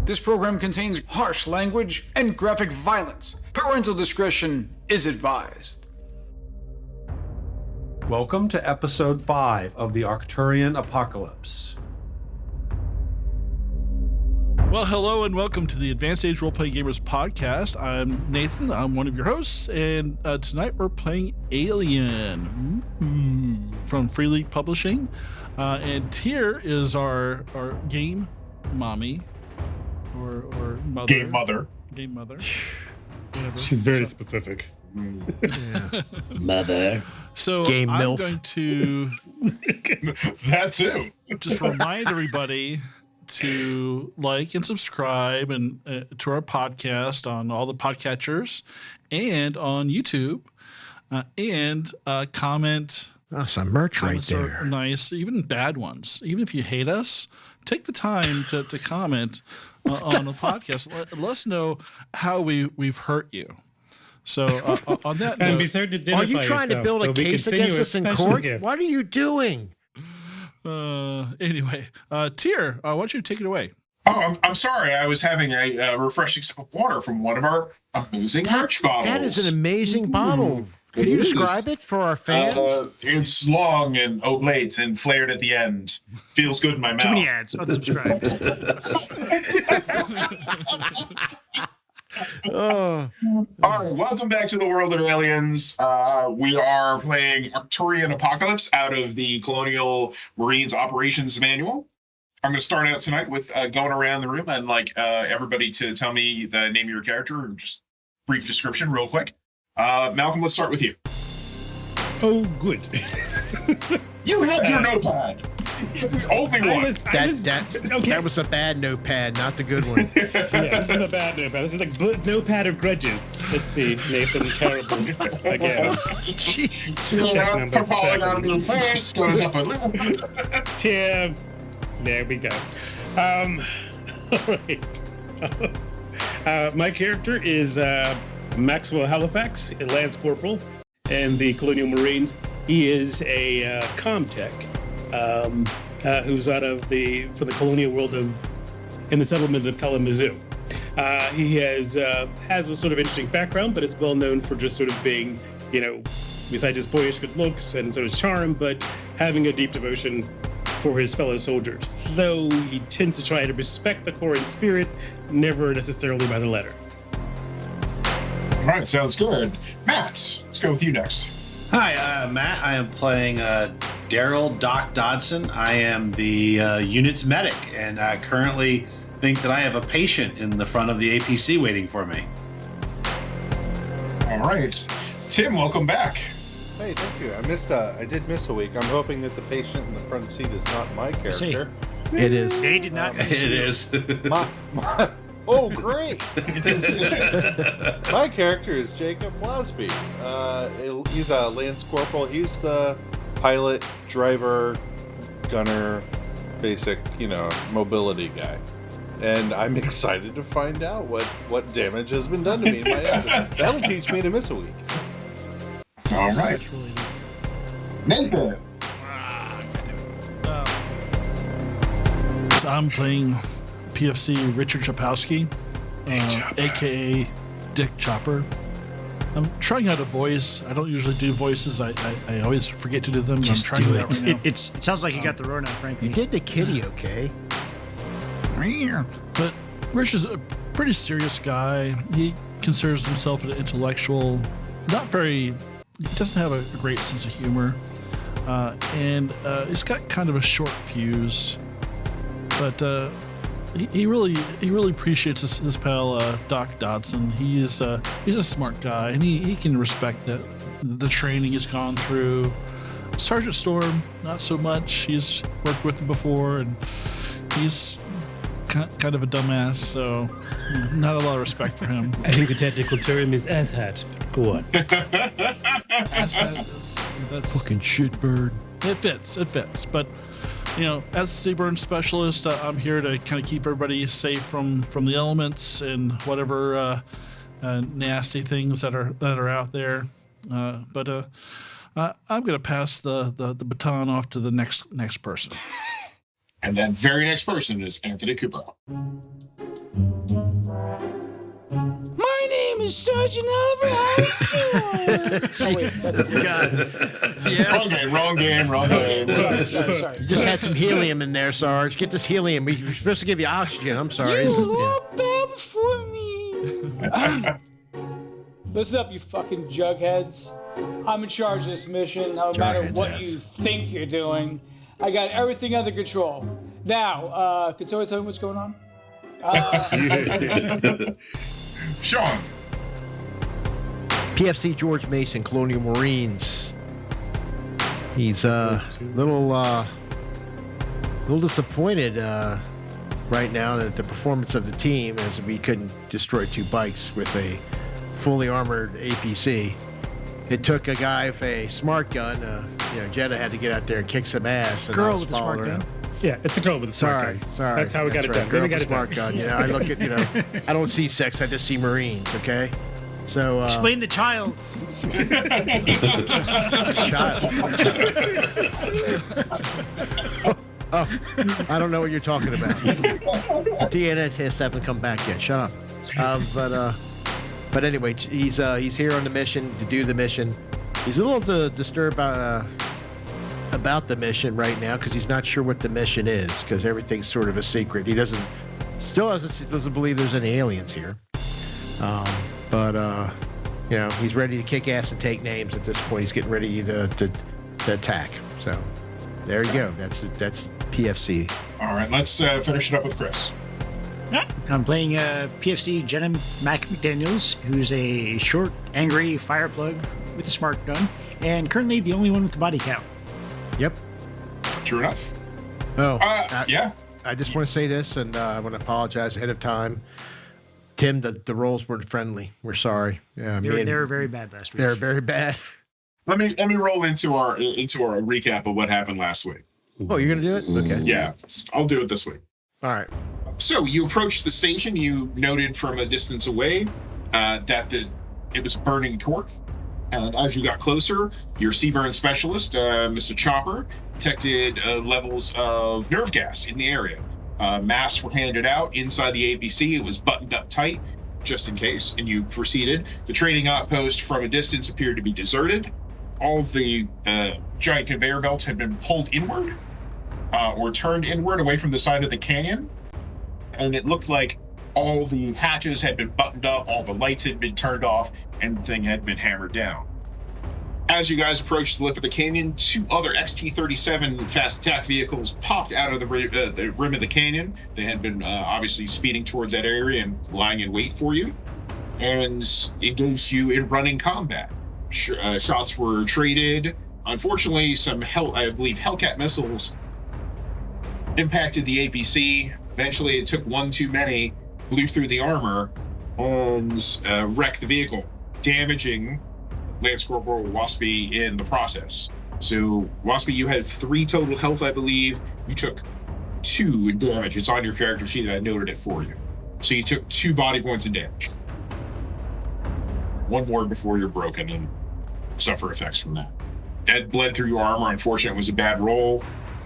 This program contains harsh language and graphic violence. Parental discretion is advised. Welcome to Episode 5 of the Arcturian Apocalypse. Well, hello and welcome to the Advanced Age Role-Playing Gamers podcast. I'm Nathan, I'm one of your hosts, and tonight we're playing Alien from Free League Publishing. And Tyr is our game mommy, or mother. Game mother. Whatever. She's very specific. Yeah. Mother. So Game I'm MILF. going to That too. just remind everybody to like and subscribe and to our podcast on all the podcatchers and on YouTube, and comment. Oh, some merch right Comments are there. nice, even bad ones. Even if you hate us, take the time to comment on the podcast. Let us know how we've hurt you. So on that And note, be certain to identify Are you trying to yourself build so a we case can send you against a us in special court? gift. What are you doing? anyway, Tyr, why don't you take it away? Oh, I'm sorry. I was having a refreshing sip of water from one of our amazing merch bottles. That is an amazing bottle. Can It you is. describe it for our fans? It's long and oblate and flared at the end. Feels good in my mouth. Too many ads. Unsubscribe. Oh, All right, welcome back to the world of aliens. We are playing Arcturian Apocalypse out of the Colonial Marines Operations Manual. I'm going to start out tonight with going around the room and everybody to tell me the name of your character and just brief description real quick. Malcolm, let's start with you. Oh, good. You had your notepad. You're the only one. that was a bad notepad, not the good one. Yeah, this is a bad notepad. This is like notepad of grudges. Let's see, Nathan Terrible again. Check number For falling out of 7. your face, goes up a little. Tim. There we go. All right. My character is Maxwell Halifax, a Lance Corporal, and the Colonial Marines. He is a comm tech who's from the colonial world in the settlement of Kalamazoo. He has a sort of interesting background, but is well known for just sort of being, besides his boyish good looks and sort of charm, but having a deep devotion for his fellow soldiers, though he tends to try to respect the core and spirit, never necessarily by the letter. All right, sounds good. Matt, let's go with you next. Hi, Matt. I am playing Daryl Doc Dodson. I am the unit's medic, and I currently think that I have a patient in the front of the APC waiting for me. All right. Tim, welcome back. Hey, thank you. I did miss a week. I'm hoping that the patient in the front seat is not my See. character. It is. They did not. It is. Oh, great! My character is Jacob Wasby. He's a Lance Corporal. He's the pilot, driver, gunner, basic, mobility guy. And I'm excited to find out what damage has been done to me in my engine. That'll teach me to miss a week. All right. Nathan. So I'm playing PFC Richard Chapowski, aka Dick Chopper. I'm trying out a voice. I don't usually do voices. I always forget to do them. Just I'm trying do that right now. It sounds like you got the Rona, frankly. You did the kitty, okay? But Rich is a pretty serious guy. He considers himself an intellectual. He doesn't have a great sense of humor. And he's got kind of a short fuse. But he really appreciates his pal Doc Dodson. He's a smart guy, and he can respect the training he's gone through. Sergeant Storm, not so much. He's worked with him before, and he's kind of a dumbass, so not a lot of respect for him. I think the technical term is asshat. Go on. That's Fucking shitbird. It fits. But as a Seaburn specialist, I'm here to kind of keep everybody safe from the elements and whatever nasty things that are out there. But I'm going to pass the baton off to the next person. And that very next person is Anthony Cooper. Sergeant Oliver, how's Oh, wait, that's Wrong game. sorry. You just had some helium in there, Sarge. Get this helium. We're supposed to give you oxygen. I'm sorry. You were all bad before me. Listen up, you fucking jugheads. I'm in charge of this mission, no matter Jughead's what ass. you think you're doing. I got everything under control. Now, can someone tell me what's going on? Sean. PFC George Mason, Colonial Marines. He's little disappointed right now at the performance of the team, as we couldn't destroy 2 bikes with a fully armored APC. It took a guy with a smart gun. Jeddah had to get out there and kick some ass. And I Girl was with a smart following gun. her. Yeah, it's a girl with a smart gun. Sorry. That's how we got it right. done. Girl We with got a it smart done. gun. I look at, I don't see sex. I just see Marines. Okay. So Explain the child. I don't know what you're talking about. DNA tests haven't come back yet. Shut up. But anyway, he's here on the mission to do the mission. He's a little disturbed about the mission right now because he's not sure what the mission is, because everything's sort of a secret. He doesn't believe there's any aliens here. But he's ready to kick ass and take names at this point. He's getting ready to attack. So there you go. That's PFC. All right, let's finish it up with Chris. I'm playing PFC Jenna McDaniels, who's a short, angry fireplug with a smart gun, and currently the only one with the body count. Yep. True enough. Oh, Yeah. I just want to say this, and I want to apologize ahead of time. Tim, the roles weren't friendly. We're sorry. They were very bad last week. They were very bad. Let me roll into our recap of what happened last week. Oh, you're gonna do it? Okay. Yeah, I'll do it this week. All right. So you approached the station. You noted from a distance away that it was a burning torch. And as you got closer, your Seaburn specialist, Mr. Chopper, detected levels of nerve gas in the area. Masks were handed out inside the APC. It was buttoned up tight, just in case, and you proceeded. The training outpost from a distance appeared to be deserted. All of the giant conveyor belts had been pulled inward or turned inward away from the side of the canyon. And it looked like all the hatches had been buttoned up, all the lights had been turned off, and the thing had been hammered down. As you guys approached the lip of the canyon, 2 other XT-37 fast attack vehicles popped out of the rim of the canyon. They had been obviously speeding towards that area and lying in wait for you, and engaged you in running combat. Shots were traded. Unfortunately, some Hellcat missiles impacted the APC. Eventually, it took one too many, blew through the armor, and wrecked the vehicle, damaging Lance Corporal Waspy in the process. So, Waspy, you had 3 total health, I believe. You took 2 damage. It's on your character sheet, and I noted it for you. So you took 2 body points of damage. 1 more before you're broken and suffer effects from that. That bled through your armor. Unfortunately, it was a bad roll.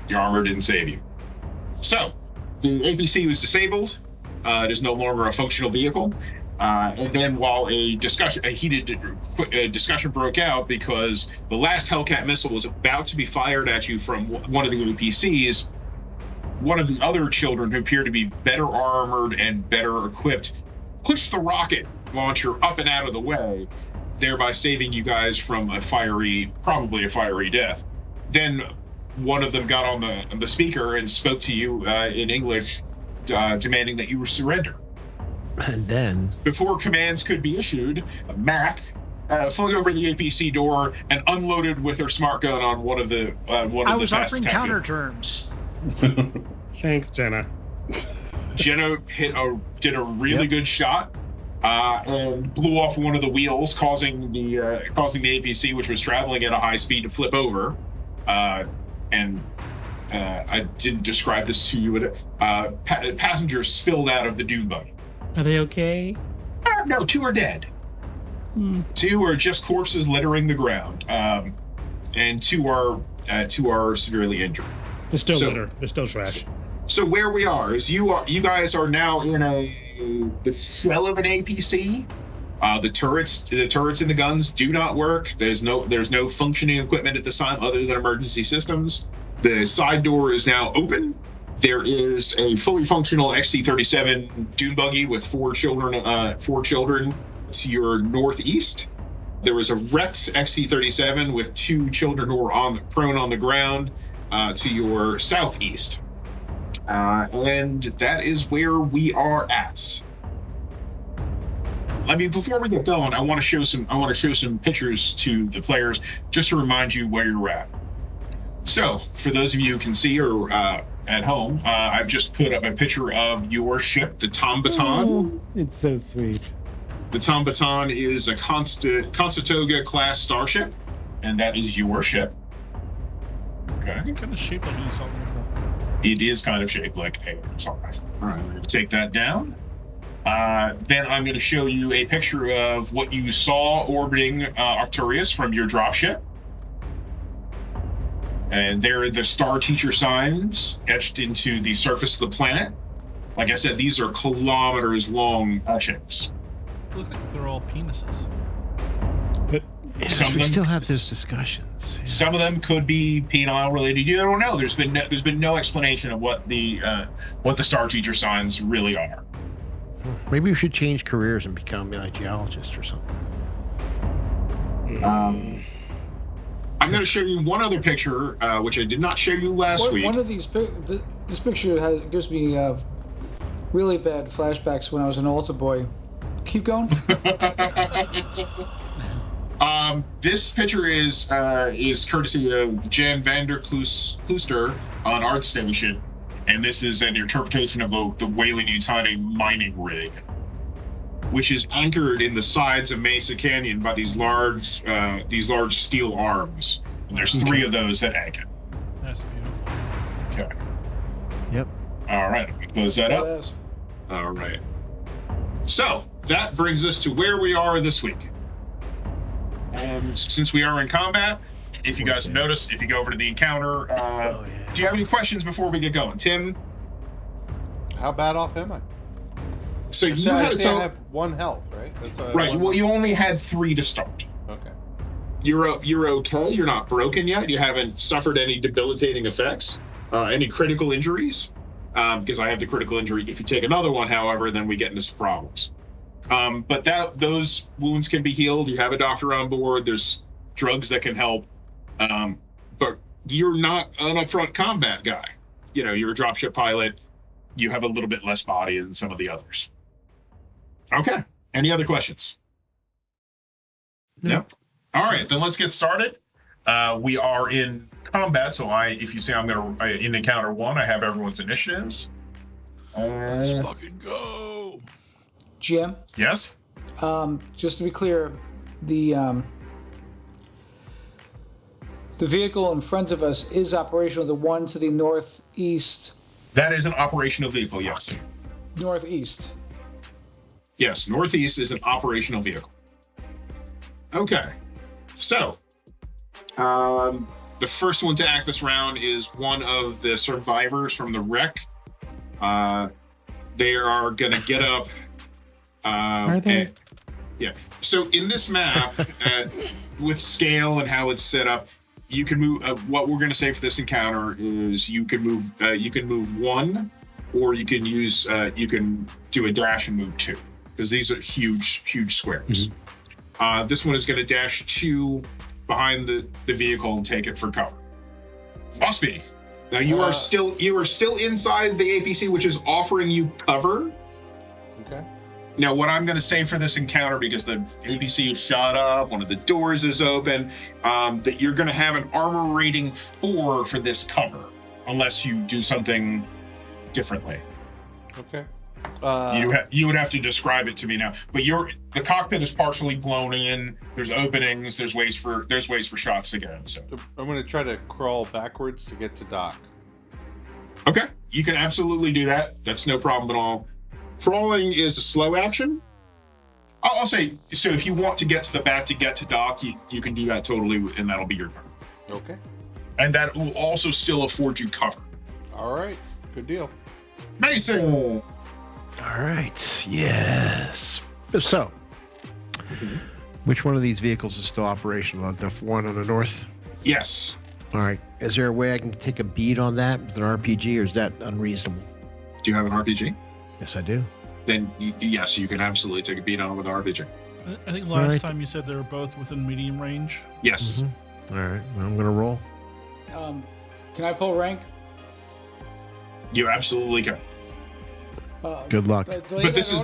Your armor didn't save you. So, the APC was disabled. It is no longer a functional vehicle. And then while a heated discussion broke out because the last Hellcat missile was about to be fired at you from one of the APCs, one of the other children who appeared to be better armored and better equipped pushed the rocket launcher up and out of the way, thereby saving you guys from probably a fiery death. Then one of them got on the speaker and spoke to you in English, demanding that you surrender. And then, before commands could be issued, Mac flung over the APC door and unloaded with her smart gun on one of the I was offering counter terms. Thanks, Jenna. Jenna did a really good shot and blew off one of the wheels, causing the APC, which was traveling at a high speed, to flip over. And I didn't describe this to you. Passengers spilled out of the dune buggy. Are they okay? No, 2 are dead. 2 are just corpses littering the ground, and 2 are severely injured. They're still litter. They're still trash. So where we are is you guys are now in the shell of an APC. The turrets and the guns do not work. There's no functioning equipment at this time other than emergency systems. The side door is now open. There is a fully functional XC-37 dune buggy with four children to your northeast. There was a Rex XC-37 with 2 children who are prone on the ground to your southeast. And that is where we are at. I mean, before we get going, I want to show some pictures to the players just to remind you where you're at. So, for those of you who can see or at home, I've just put up a picture of your ship, the Tombaton. Oh, it's so sweet. The Tombaton is a Constatoga class starship, and that is your ship. Okay. It's kind of shaped like an assault rifle. It is kind of shaped like an assault rifle. All right, I'm going to take that down. Then I'm going to show you a picture of what you saw orbiting Arcturus from your dropship. And there are the Star Teacher signs etched into the surface of the planet. Like I said, these are kilometers long etchings. Look like they're all penises. Some of we them still have those discussions. Yeah. Some of them could be penile related. You don't know. There's been no explanation of what the Star Teacher signs really are. Maybe we should change careers and become a geologist or something. I'm going to show you one other picture, which I did not show you last week. One of these, this picture gives me really bad flashbacks when I was an altar boy. Keep going. This picture is courtesy of Jan Vander Klooster on ArtStation, and this is an interpretation of the Weyland-Yutani mining rig, which is anchored in the sides of Mesa Canyon by these large steel arms. And there's 3 of those that anchor. That's beautiful. Okay. Yep. All right. Let me close that up. Badass. All right. So that brings us to where we are this week. And since we are in combat, if you guys notice, if you go over to the encounter, do you have any questions before we get going, Tim? How bad off am I? So you I had a say I total. have 1 health, right? That's Right. Well, you only had 3 to start. Okay. You're okay. You're not broken yet. You haven't suffered any debilitating effects, any critical injuries, because I have the critical injury. If you take another one, however, then we get into some problems. But those wounds can be healed. You have a doctor on board. There's drugs that can help. But you're not an upfront combat guy. You know, you're a dropship pilot. You have a little bit less body than some of the others. Okay. Any other questions? No. All right, then let's get started. We are in combat, so if you see I'm in encounter 1, I have everyone's initiatives. Let's fucking go. GM. Yes. Just to be clear, the vehicle in front of us is operational. The one to the northeast. That is an operational vehicle. Yes. Northeast. Yes, northeast is an operational vehicle. Okay. So, the first one to act this round is one of the survivors from the wreck. They are gonna get up. Are they? Yeah. So in this map, with scale and how it's set up, you can move. What we're gonna say for this encounter is you can move. You can move 1, or you can use. You can do a dash and move 2, because these are huge squares. Mm-hmm. This one is going to dash 2 behind the vehicle and take it for cover. Mosby. Now you are still inside the APC, which is offering you cover. Okay. Now, what I'm going to say for this encounter, because the APC is shot up, one of the doors is open, that you're going to have an armor rating 4 for this cover, unless you do something differently. Okay. You would have to describe it to me now. But the cockpit is partially blown in. There's openings. There's ways for shots to get in. So I'm going to try to crawl backwards to get to dock. okay, you can absolutely do that. That's no problem at all. Crawling is a slow action. I'll say so. If you want to get to the back to get to dock, you can do that totally, and that'll be your turn. Okay. And that will also still afford you cover. All right. Good deal. Mason. All right. Yes. So, Which one of these vehicles is still operational? The one on the north? Yes. All right. Is there a way I can take a beat on that with an RPG, or is that unreasonable? Do you have an RPG? Yes, I do. Then yes, you can absolutely take a beat on it with an RPG. I think last time you said they were both within medium range. Yes. All right. Well, I'm going to roll. Can I pull rank? You absolutely can. Good luck. But this is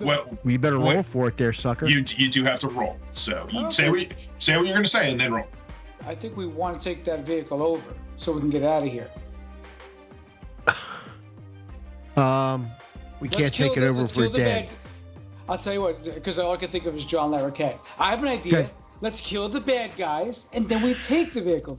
well, You better roll for it there, sucker. you do have to roll. So you say what you're going to say and then roll. I think we want to take that vehicle over so we can get out of here. We can't take it over if we're dead. I'll tell you what, because all I can think of is John Larroquette. I have an idea. Okay. Let's kill the bad guys, and then we take the vehicle.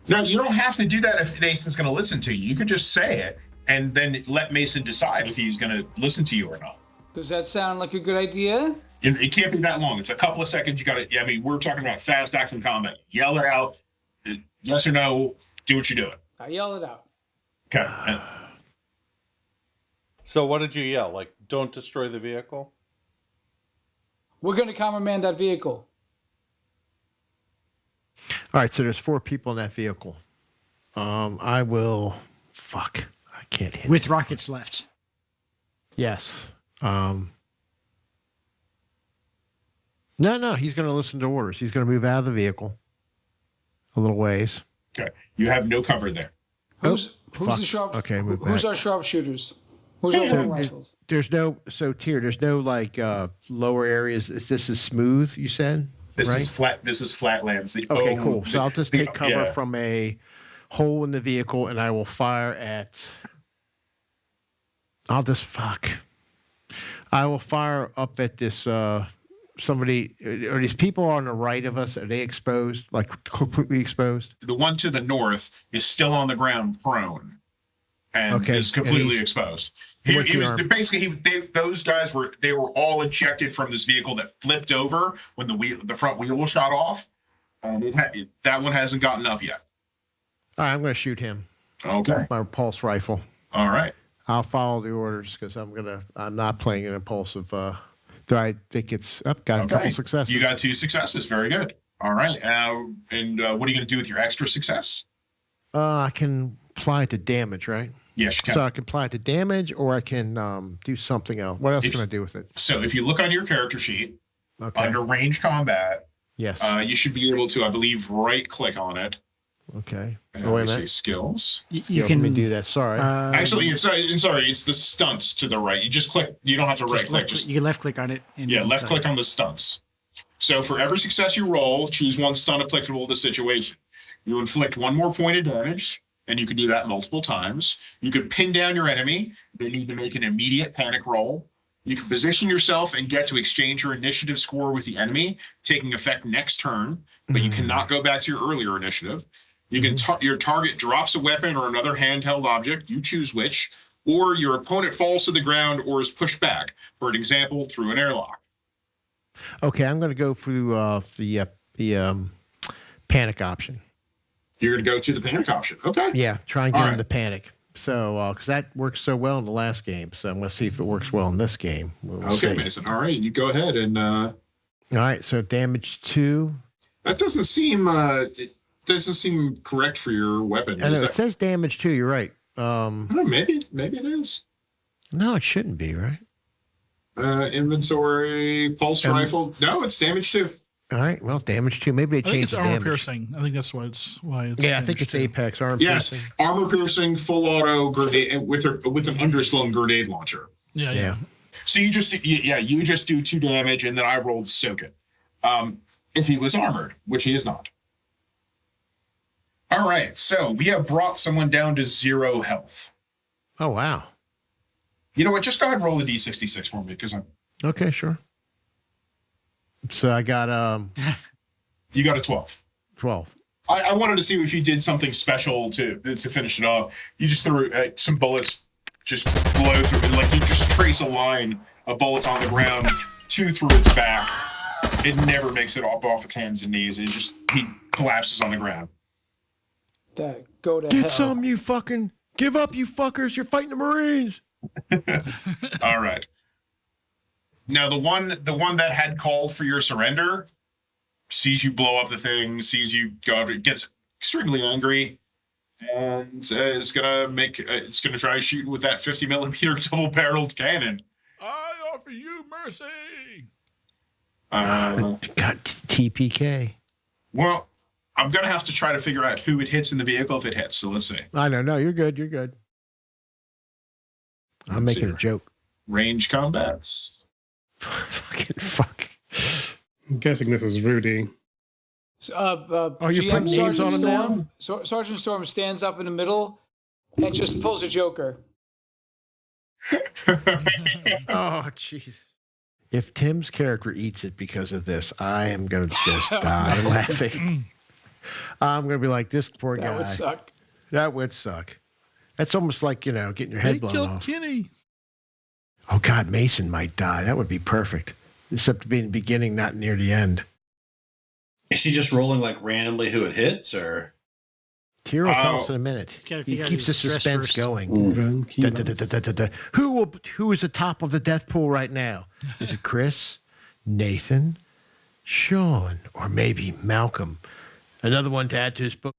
No, you don't have to do that if Mason's going to listen to you. You can just say it and then let Mason decide if he's going to listen to you or not. Does that sound like a good idea? It can't be that long. It's a couple of seconds. You got to. I mean, we're talking about fast action combat. Yell it out. Yes or no. Do what you're doing. I yell it out. Okay. So what did you yell? Like, don't destroy the vehicle? We're going to countermand that vehicle. All right, so there's 4 people in that vehicle. I will... Fuck. I can't hit. With rockets left. Yes. No, he's going to listen to orders. He's going to move out of the vehicle a little ways. Okay. You have no cover there. Who's fuck. the sharp? Okay, move who's back. our sharpshooters? Who's our long rifles? There's no... So, Tier, there's no, like, lower areas. This is smooth, you said? This right? is flat. This is flatlands. Okay, cool. So I'll just take cover yeah. from a hole in the vehicle, and I will fire at... I will fire up at this... somebody... Are these people on the right of us? Are they exposed? Like, completely exposed? The one to the north is still on the ground, prone, and Okay, is completely and exposed. what's He the was arm? basically those guys were all ejected from this vehicle that flipped over when the front wheel was shot off, and that one hasn't gotten up yet. All right, I'm going to shoot him. Okay. My pulse rifle. All right. I'll follow the orders because I'm not playing an impulsive. Do I think it's up? Got a couple successes. You got 2 successes. Very good. All right. And what are you going to do with your extra success? I can apply it to damage, right? Yes, you can. So I can apply it to damage, or I can do something else. What else can I do with it? So if you look on your character sheet, Okay. under range combat, Yes. you should be able to, I believe, right-click on it. Okay. And Oh, wait a let me see minute. skills. You Yeah, can let me do that. Sorry. Actually, it's the stunts to the right. You just click. You don't have to right-click. you can left click on it. And Left-click on the stunts. So for every success you roll, choose one stunt applicable to the situation. You inflict 1 more point of damage, and you can do that multiple times. You can pin down your enemy. They need to make an immediate panic roll. You can position yourself and get to exchange your initiative score with the enemy, taking effect next turn, but you cannot go back to your earlier initiative. You can your target drops a weapon or another handheld object, you choose which, or your opponent falls to the ground or is pushed back, for an example, through an airlock. Okay, I'm going to go through the panic option. You're going to go to the panic option. Okay. Yeah, try and get All him right. to panic. So, because that worked so well in the last game, so I'm going to see if it works well in this game. We'll Okay, see. Mason. All right, you go ahead and All right, so damage 2. that doesn't seem it doesn't seem correct for your weapon. I know, Is it that, says damage 2. You're right. oh, maybe it is. No, it shouldn't be, right? Inventory, pulse rifle. No, it's damage 2. All right, well, damage 2. Maybe they I think changed it's the armor damage. piercing. I think that's why it's Yeah, I think damage it's too. Apex armor Yes, piercing. armor piercing, full auto grenade with an underslung grenade launcher. Yeah. Yeah. So you just do 2 damage, and then I rolled soak it. If he was armored, which he is not. All right, so we have brought someone down to 0 health. Oh, wow. You know what? Just go ahead and roll a d66 for me, because Okay, sure. So I got you got a 12. 12. I wanted to see if you did something special to finish it off. You just threw some bullets, just blow through, like you just trace a line of bullets on the ground, 2 through its back. It never makes it off its hands and knees. He collapses on the ground. Go to Get hell. some, you fucking... Give up, you fuckers. You're fighting the Marines. All right. Now the one that had called for your surrender sees you blow up the thing, sees you go, gets extremely angry, and is gonna try shooting with that 50 millimeter double-barreled cannon. I offer you mercy. Got TPK. Well, I'm gonna have to try to figure out who it hits in the vehicle if it hits. So let's see. I know. No, you're good. You're good. I'm Let's making see. a joke. Range combats. Fucking fuck. I'm guessing this is Rudy. Oh, you're putting names Sergeant on him now? Storm, Sergeant Storm stands up in the middle and just pulls a Joker. Oh, jeez. If Tim's character eats it because of this, I am going to just die laughing. I'm going to be like, this poor guy. That would suck. That would suck. That's almost like, getting your They head blown killed off. Kenny. Oh, God, Mason might die. That would be perfect. Except to be in the beginning, not near the end. Is she just rolling like randomly who it hits, or? Tyr will tell us in a minute. Gotta He figure out keeps the his stress suspense first. going. Who is atop of the death pool right now? Is it Chris, Nathan, Sean, or maybe Malcolm? Another one to add to his book.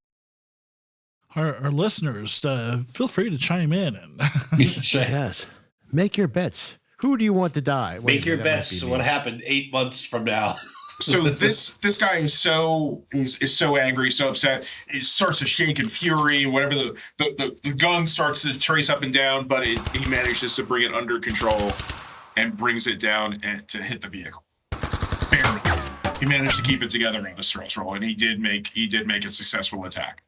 Our listeners, feel free to chime in. And Yes. Make your bets. Who do you want to die? Wait, Make your that might bets. be What me. happened 8 months from now? So this guy is so angry, so upset. It starts to shake in fury. Whatever the gun starts to trace up and down, but he manages to bring it under control and brings it down and to hit the vehicle. Barely. He managed to keep it together on the stress roll, and he did make a successful attack.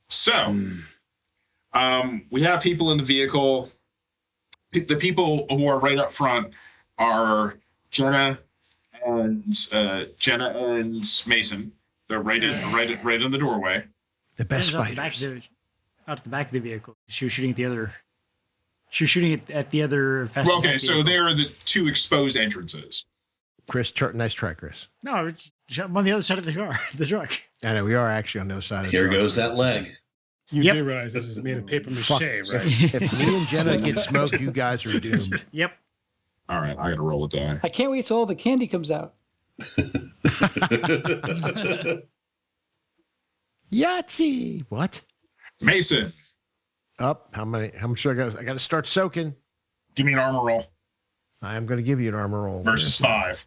So, we have people in the vehicle. The people who are right up front are Jenna and Mason. They're right in the doorway. The best Jenna's fighters. out the back of the vehicle. She was shooting at the other. She was shooting at the other. Well, okay, so there are the two exposed entrances. Chris, nice try, Chris. No, I'm on the other side of the car, the truck. I know, we are actually on the other side of the Here truck. goes that leg. You Yep. do realize this is made of paper mache, Fuck. right? If me and Jenna get smoked, you guys are doomed. Yep. All right, I gotta roll a die. I can't wait till all the candy comes out. Yahtzee! What? Mason, Up? How many? How much do I got? I got to start soaking. give me an armor roll I am going to give you an armor roll. versus 5.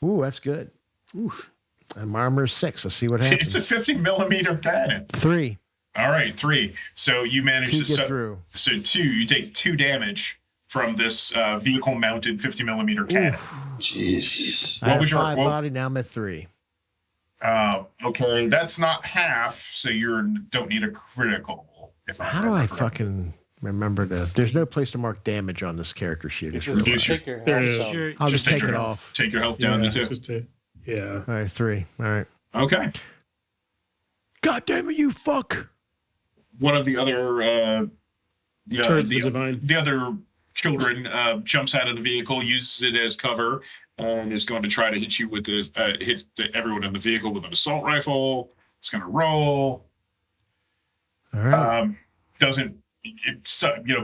Ooh, that's good. Oof. And my armor is 6. Let's see what It's happens. a 50 millimeter cannon. 3. All right, 3. So you manage 2 to get through. So 2, you take 2 damage from this vehicle-mounted 50 millimeter cannon. Jeez. I What have was your- 5 what- body, now I'm at 3. Okay, that's not half, so you don't need a critical. If How do I remember correctly. fucking remember to... There's no place to mark damage on this character sheet. You It's just real Sure. take your There health is. down. Sure. I'll just take your it health. off. Take your health down to 2. Yeah. All right, 3. All right. Okay. God damn it, you fuck! One of the other Towards the divine. the other children jumps out of the vehicle, uses it as cover, and is going to try to hit you with everyone in the vehicle with an assault rifle. It's going to roll. All right. Doesn't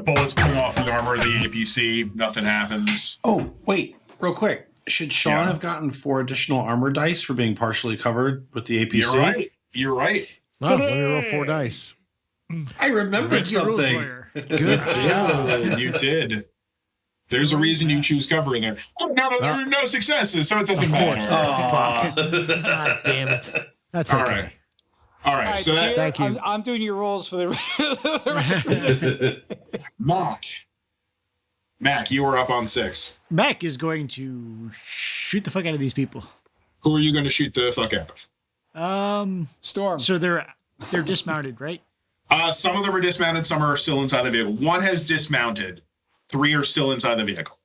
bullets coming off the armor of the APC. Nothing happens. Oh, wait, real quick. Should Sean Yeah. have gotten 4 additional armor dice for being partially covered with the APC? You're right. You're right. Oh, let me roll 4 dice. I remembered Thank you, rules something. lawyer. Good. Yeah, you did. There's a reason you choose cover in there. Oh, no, there are no successes, so it doesn't matter. God damn it. That's All okay. right. All right. All right, So that, Tyr, Thank you. I'm doing your rolls for the rest of the Mac, you are up on 6. Mac is going to shoot the fuck out of these people. Who are you going to shoot the fuck out of? storm. So they're dismounted, right? Some of them are dismounted. Some are still inside the vehicle. 1 has dismounted. 3 are still inside the vehicle.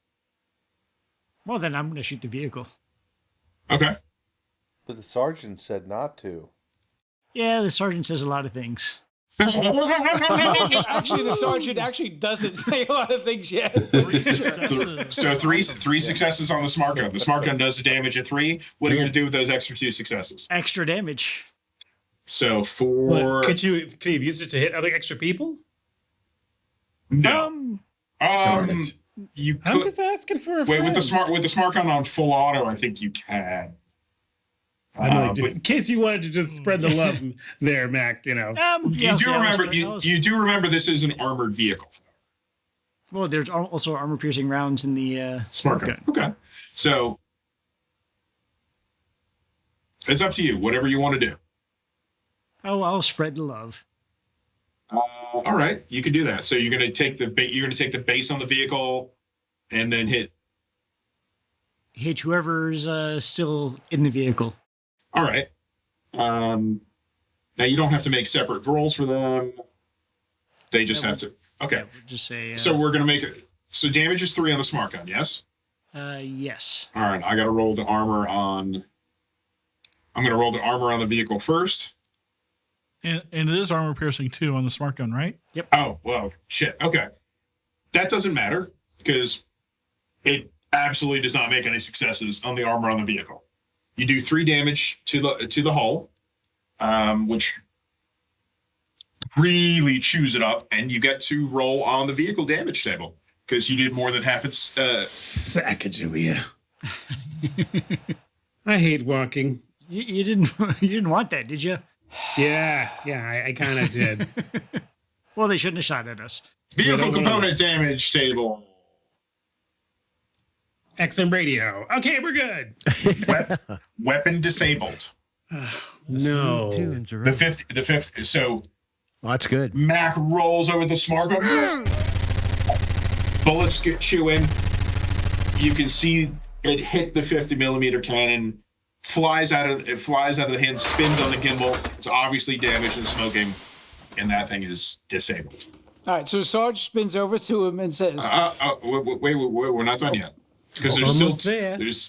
Well, then I'm going to shoot the vehicle. Okay. But the sergeant said not to. Yeah, the sergeant says a lot of things. Actually, the sergeant actually doesn't say a lot of things yet. So three successes on the smart gun. The smart gun does the damage at 3. What are you going to do with those extra 2 successes? Extra damage. So 4. What, could you use it to hit other extra people? No. Darn it. You I'm could just asking for a wait with friend. the smart gun on full auto. I think you can. I know, in case you wanted to just spread the love there, Mac. You know. You do remember this is an armored vehicle. Well, there's also armor-piercing rounds in the Smart gun. Okay. So it's up to you. Whatever you want to do. Oh, I'll spread the love. All right, you can do that. So you're going to take the base on the vehicle, and then hit whoever's still in the vehicle. All right. Now you don't have to make separate rolls for them. They just have to. Okay. Yeah, we'll just say. So we're gonna make it. So damage is 3 on the smart gun. Yes. Yes. All right. I got to roll the armor on. I'm gonna roll the armor on the vehicle first. And it is armor piercing too on the smart gun, right? Yep. Oh well, shit. Okay. That doesn't matter because it absolutely does not make any successes on the armor on the vehicle. You do 3 damage to the hull, which really chews it up, and you get to roll on the vehicle damage table because you did more than half its. Sacagawea. I hate walking. You didn't want that, did you? Yeah, I kind of did. Well, they shouldn't have shot at us. Vehicle component damage table. XM radio. Okay, we're good. Weapon disabled. No. The fifth. So Well, that's good. Mac rolls over the smart gun. Bullets get chewing. You can see it hit the 50 millimeter cannon. Flies out of the hand, spins on the gimbal. It's obviously damaged and smoking, and that thing is disabled. All right, so Sarge spins over to him and says, Wait, we're not done yet. Because there's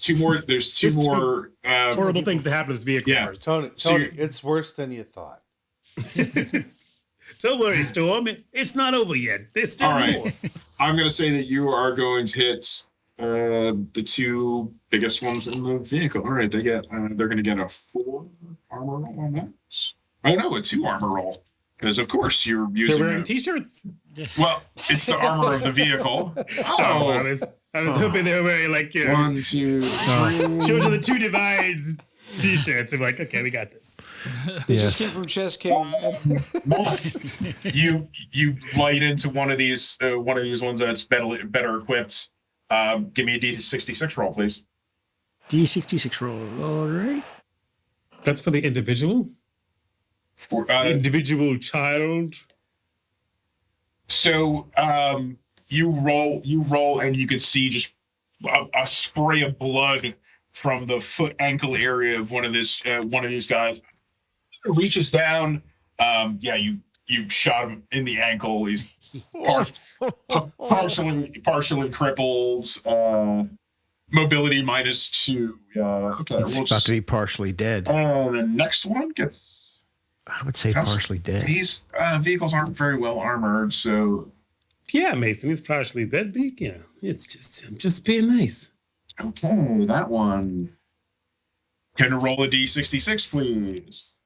two more. There's two more horrible things to happen to this vehicle. Yeah. First. Tony, it's worse than you thought. Don't worry, Storm. It's not over yet. There's still all right. more. I'm going to say that you are going to hit the 2 biggest ones in the vehicle. All right, they're going to get a 4 armor roll on that. Oh no, a 2 armor roll because of course you're using. They're wearing t-shirts. Well, it's the armor of the vehicle. Oh, I was hoping they were wearing 1, 2, 3. Shows you the 2 divides t-shirts. I'm like, okay, we got this. they just came from Chess King. You light into one of these ones that's better equipped. Give me a D66 roll, please. D66 roll. All right. That's for the individual? For individual child? So you roll, and you can see just a spray of blood from the foot ankle area of one of these guys. It reaches down. You shot him in the ankle. He's partially crippled. Mobility -2. Okay, It's about to be partially dead. The next one gets. I would say partially dead. These vehicles aren't very well armored, so. Yeah, Mason, he's partially dead, but it's just being nice. Okay, that one. Can you roll a D66, please?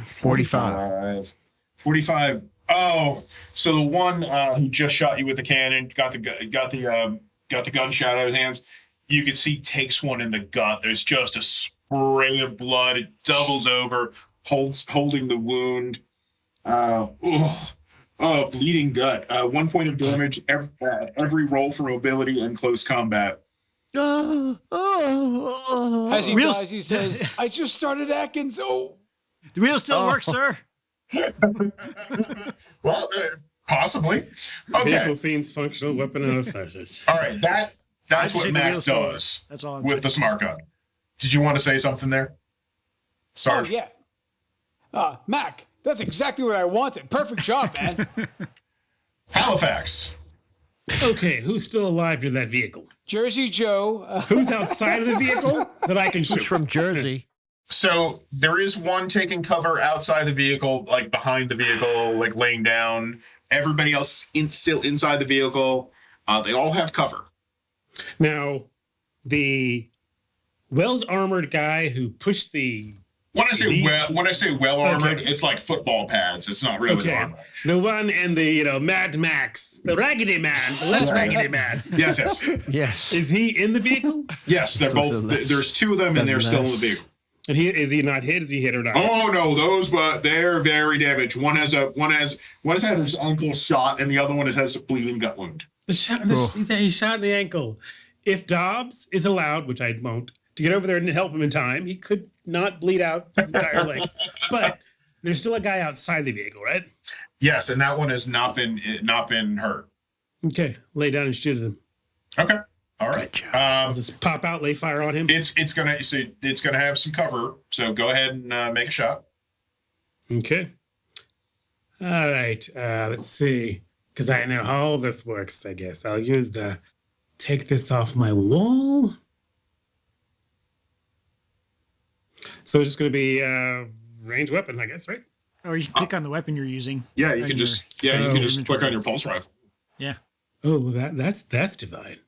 45. 45. Oh, so the one who just shot you with the cannon got the gunshot out of his hands. You can see takes one in the gut. There's just a spray of blood. It doubles over, holding the wound. Bleeding gut. 1 point of damage every roll for mobility and close combat. As he dies, he says, I just started Atkins. Oh. The wheel still works, sir. Well, possibly. Okay. Vehicle scenes, functional weapon analyzers. All right, that's what Mac does That's all with the smart gun. Did you want to say something there? Sarge? Oh, yeah. Mac, that's exactly what I wanted. Perfect job, man. Halifax. Okay, who's still alive in that vehicle? Jersey Joe. Who's outside of the vehicle that I can shoot? Who's from Jersey? So there is one taking cover outside the vehicle, like behind the vehicle, like laying down. Everybody else still inside the vehicle. They all have cover. Now, the well-armored guy who pushed the When I say well armored, it's like football pads. It's not really armor. The one in the Mad Max, the Raggedy Man, the less Raggedy Man. Yes. Is he in the vehicle? Yes, they're both. There's two of them, and they're still in the vehicle. And is he not hit? Is he hit or not? Oh no, but they're very damaged. One has had his ankle shot, and the other one has a bleeding gut wound. He shot in the ankle. If Dobbs is allowed, which I won't, to get over there and help him in time, he could not bleed out his entire leg. But there's still a guy outside the vehicle, right? Yes, and that one has not been hurt. Okay, lay down and shoot at him. Okay, all right. I'll just pop out, lay fire on him. It's gonna have some cover, so go ahead and make a shot. Okay. All right. Let's see, because I know how this works. I guess I'll use take this off my wall. So it's just going to be a ranged weapon, I guess, right? Or you can click on the weapon you're using. Yeah, you can just click on your pulse rifle. Yeah. Oh, that's divine.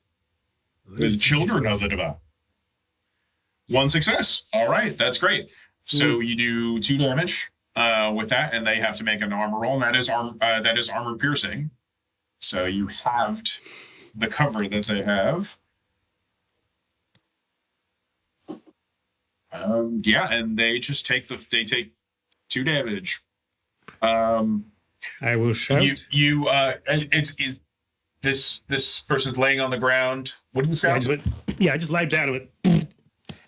The children of the divine. 1 success. All right, that's great. So you do 2 damage with that, and they have to make an armor roll, and that is armor piercing. So you halved the cover that they have. And they just take 2 damage. I will shout. This person's laying on the ground. What do you sound? I just lie down with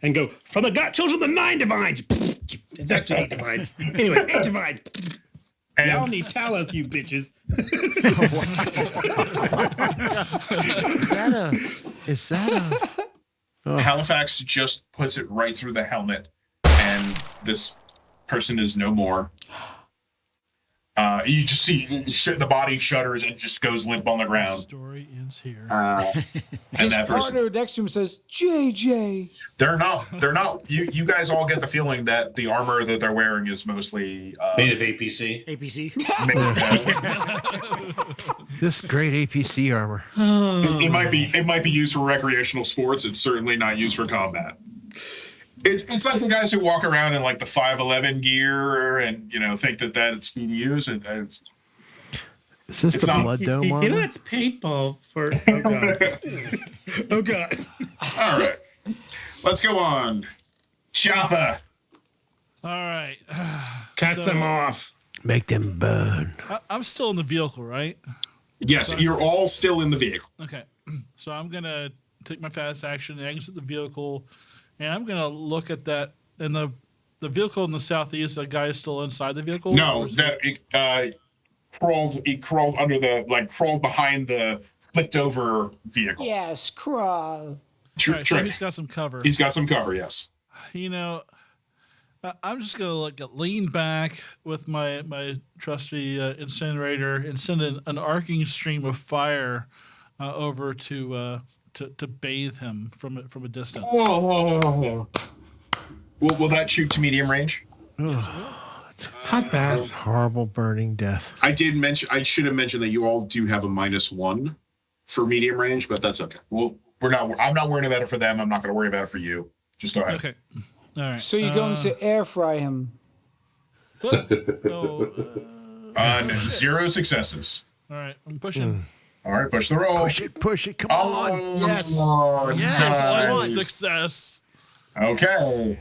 and go from the children of the 9 divines. It's actually 8 divines. Anyway, 8 divines. Y'all need Talos, you bitches. Is that a? Halifax just puts it right through the helmet, and this person is no more. You just see the body shudders and just goes limp on the ground. Story ends here. And His that person, partner next to him says, JJ. they're not. You guys all get the feeling that the armor that they're wearing is mostly Made of APC. APC. This great APC armor. It might be used for recreational sports. It's certainly not used for combat. It's like the guys who walk around in like the 511 gear and think that it's BDUs. Is this the blood dome armor? It's paintball for. Oh god. All right, let's go on. Choppa. All right. Cut them off. Make them burn. I'm still in the vehicle, right? Yes, you're all still in the vehicle. Okay. So I'm going to take my fast action and exit the vehicle, and I'm going to look at that. In the vehicle in the southeast, the guy is still inside the vehicle? No, crawled under crawled behind the flipped over vehicle. Yes, crawl. All right, so he's got some cover. He's got some cover, yes. I'm just going to lean back with my trusty incinerator and send an arcing stream of fire over to bathe him from a distance. Will that shoot to medium range? Hot bath. Horrible burning death. I should have mentioned that you all do have a -1 for medium range, but that's okay. I'm not worrying about it for them. I'm not going to worry about it for you. Just go ahead. Okay. All right. So you're going to air fry him. On 0 successes. All right. I'm pushing. All right, push the roll. Push it. Come on. Yes. Nice. One success. Okay.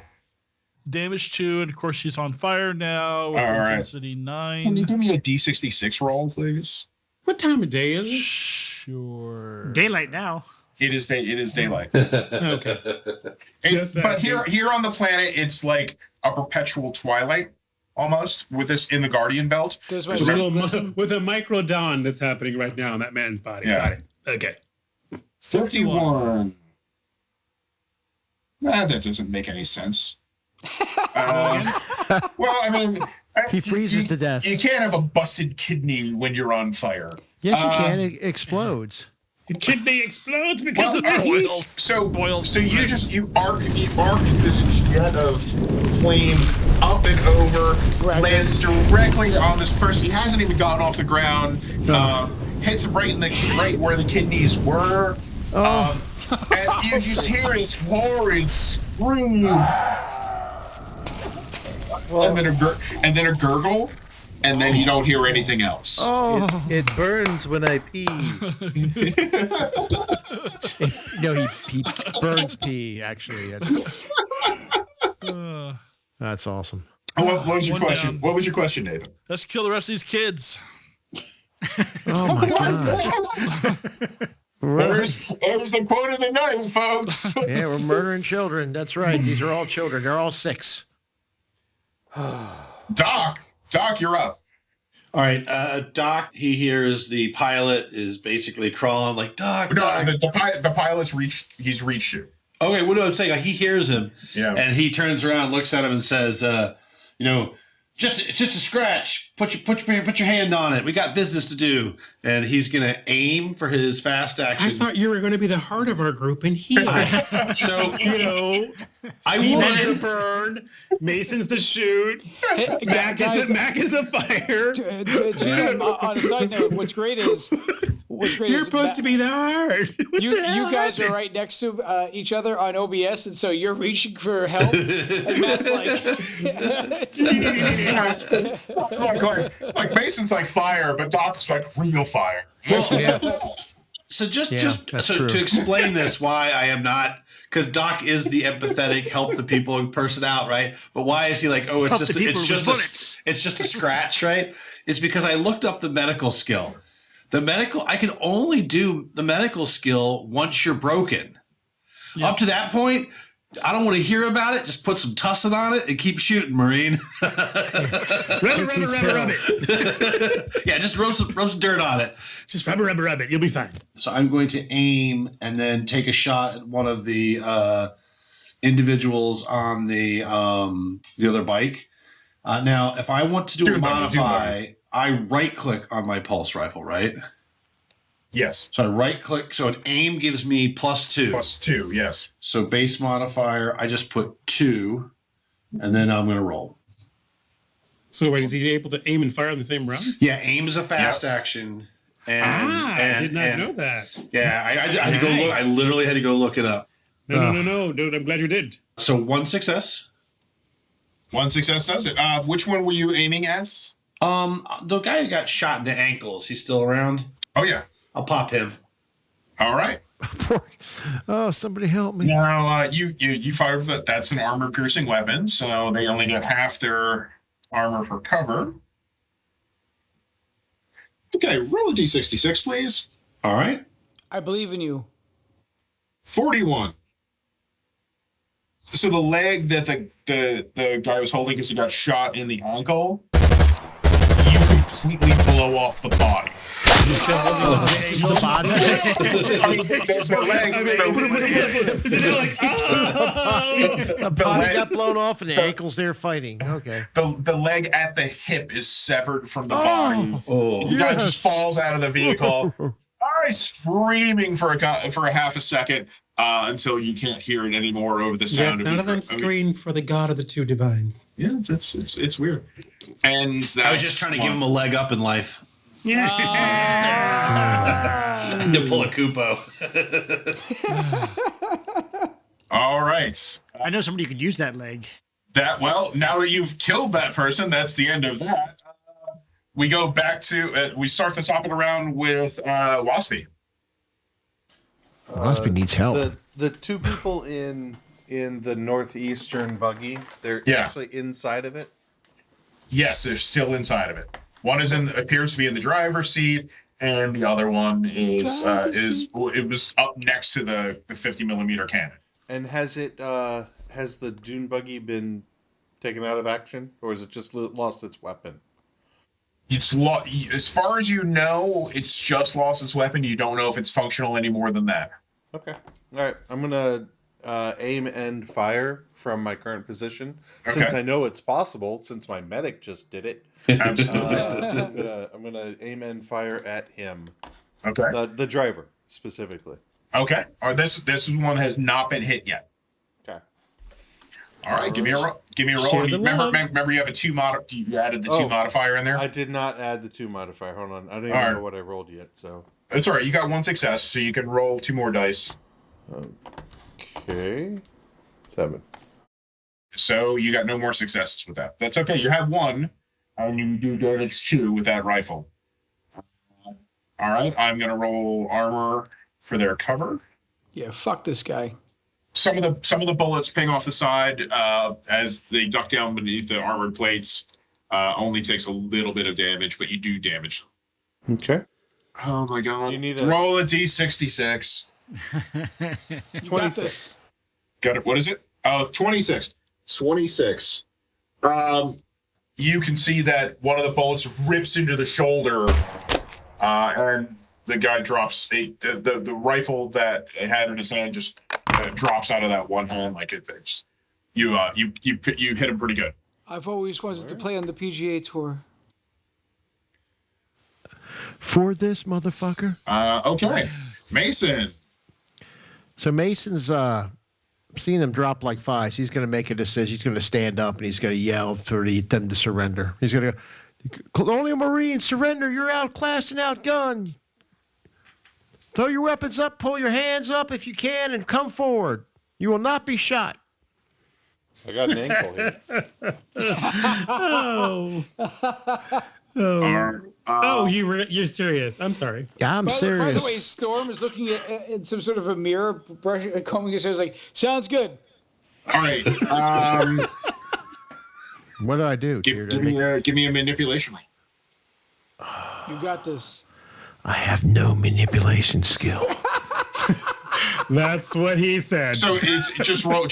Damage 2, and of course he's on fire now. With intensity 9. Can you give me a D66 roll, please? What time of day is it? Sure. Daylight now. It is daylight. Okay. But here on the planet, it's like a perpetual twilight, almost, with this in the Guardian Belt. With a micro dawn that's happening right now in that man's body. Yeah. Got it. Okay. 51. That doesn't make any sense. Well, I mean, he freezes to death. You can't have a busted kidney when you're on fire. Yes, you can. It explodes. The kidney explodes because of the heat. So you arc this jet of flame up and over, lands directly on this person. He hasn't even gotten off the ground. Hits him right where the kidneys were. And you just hear his horrid scream. and then a gurgle, and then you don't hear anything else. Oh, It burns when I pee. no, he burns pee. Actually, that's awesome. What was your One question? down. What was your question, Nathan? Let's kill the rest of these kids. Oh my god! There's the quote of the night, folks. Yeah, we're murdering children. That's right. These are all children. They're all 6. Doc, you're up. All right, Doc. He hears the pilot is basically crawling like Doc. No, Doc. the pilot's reached. He's reached you. Okay, what do I say? He hears him, Yeah. and he turns around, looks at him, and says, it's just a scratch. Put your hand on it. We got business to do." And he's gonna aim for his fast action. I thought you were going to be the heart of our group and heal. So I Steven's the would. burn, Mason's the shoot, Hey, Mac is the fire. GM, on a side note, what's great is You're supposed to be the heart. What You the hell guys are happened? right next to each other on OBS, and so you're reaching for help, and Matt's like Mason's like fire, but Doc's like real fire. Yeah. So just that's so true. to explain this, why I am not, because Doc is the empathetic, help the people person out, right? But why is he like, oh, it's just a scratch, right? It's because I looked up the medical skill. I can only do the medical skill once you're broken. Up to that point, I don't want to hear about it. Just put some tussin on it and keep shooting, Marine. Rub it. Yeah, just rub some dirt on it. Just rub it. You'll be fine. So I'm going to aim and then take a shot at one of the individuals on the other bike. Now, if I want to do a modify, I right click on my pulse rifle, right? Yes. So I right click. So an aim gives me +2. +2, yes. So base modifier, I just put 2, and then I'm going to roll. So wait, is he able to aim and fire in the same round? Yeah, aim is a fast action. And, I did not know that. Yeah, I had to go look. I literally had to go look it up. No, dude, I'm glad you did. So 1 success. 1 success does it. Which one were you aiming at? The guy who got shot in the ankles, he's still around. Oh yeah. I'll pop him. All right. Oh, somebody help me! Now you fire that. That's an armor piercing weapon, so they only get half their armor for cover. Okay, roll a d66, please. All right. I believe in you. 41. So the leg that the guy was holding because he got shot in the ankle, you completely blow off the body. The body. The leg, The body got blown off, and the ankle's there fighting. Okay. the leg at the hip is severed from the body. Oh. The guy just falls out of the vehicle, screaming for a half a second until you can't hear it anymore over the sound of none of them scream for the God of the Two Divines. Yeah, it's weird. And I was just trying to give him a leg up in life. Yeah. To pull a Kupo. All right. I know somebody who could use that leg. Now that you've killed that person, that's the end of that. We go back to we start the top of the round with Waspy. Waspy needs help. The 2 people in the northeastern buggy, they're actually inside of it. Yes, they're still inside of it. One appears to be in the driver's seat, and the other one is it was up next to the 50mm cannon. And has the dune buggy been taken out of action, or has it just lost its weapon? As far as you know, it's just lost its weapon. You don't know if it's functional any more than that. Okay. All right. I'm gonna aim and fire from my current position, since I know it's possible. Since my medic just did it. Absolutely. I'm gonna aim and fire at him. Okay. The driver specifically. Okay. This one has not been hit yet. Okay. All right. Give me a roll. Share the love. Remember, you have a 2 you added the 2 modifier in there. I did not add the 2 modifier. Hold on. I don't even know what I rolled yet. So It's all right. You got 1 success, so you can roll 2 more dice. okay. 7. So you got no more successes with that. That's okay. You have one, and you do damage 2 with that rifle. All right, I'm going to roll armor for their cover. Yeah, fuck this guy. Some of the bullets ping off the side as they duck down beneath the armored plates. Only takes a little bit of damage, but you do damage. Okay. Oh my god! You need roll a d66. 26. Got it. What is it? Oh, 26. 26. You can see that one of the bullets rips into the shoulder, and the guy drops the rifle that he had in his hand just drops out of that one hand like it's you hit him pretty good. I've always wanted to play on the PGA Tour. For this motherfucker. Okay, Mason. So Mason's seeing them drop like flies. He's going to make a decision. He's going to stand up and he's going to yell for them to surrender. He's going to go, Colonial Marines, surrender. You're outclassed and outgunned. Throw your weapons up, pull your hands up if you can, and come forward. You will not be shot. I got an ankle here. You're serious. I'm sorry. Yeah, I'm serious. By the way, Storm is looking at some sort of a mirror, brushing, combing his hair, like, sounds good. All right. What do I do? Give me a manipulation roll. You got this. I have no manipulation skill. That's what he said. So it's just roll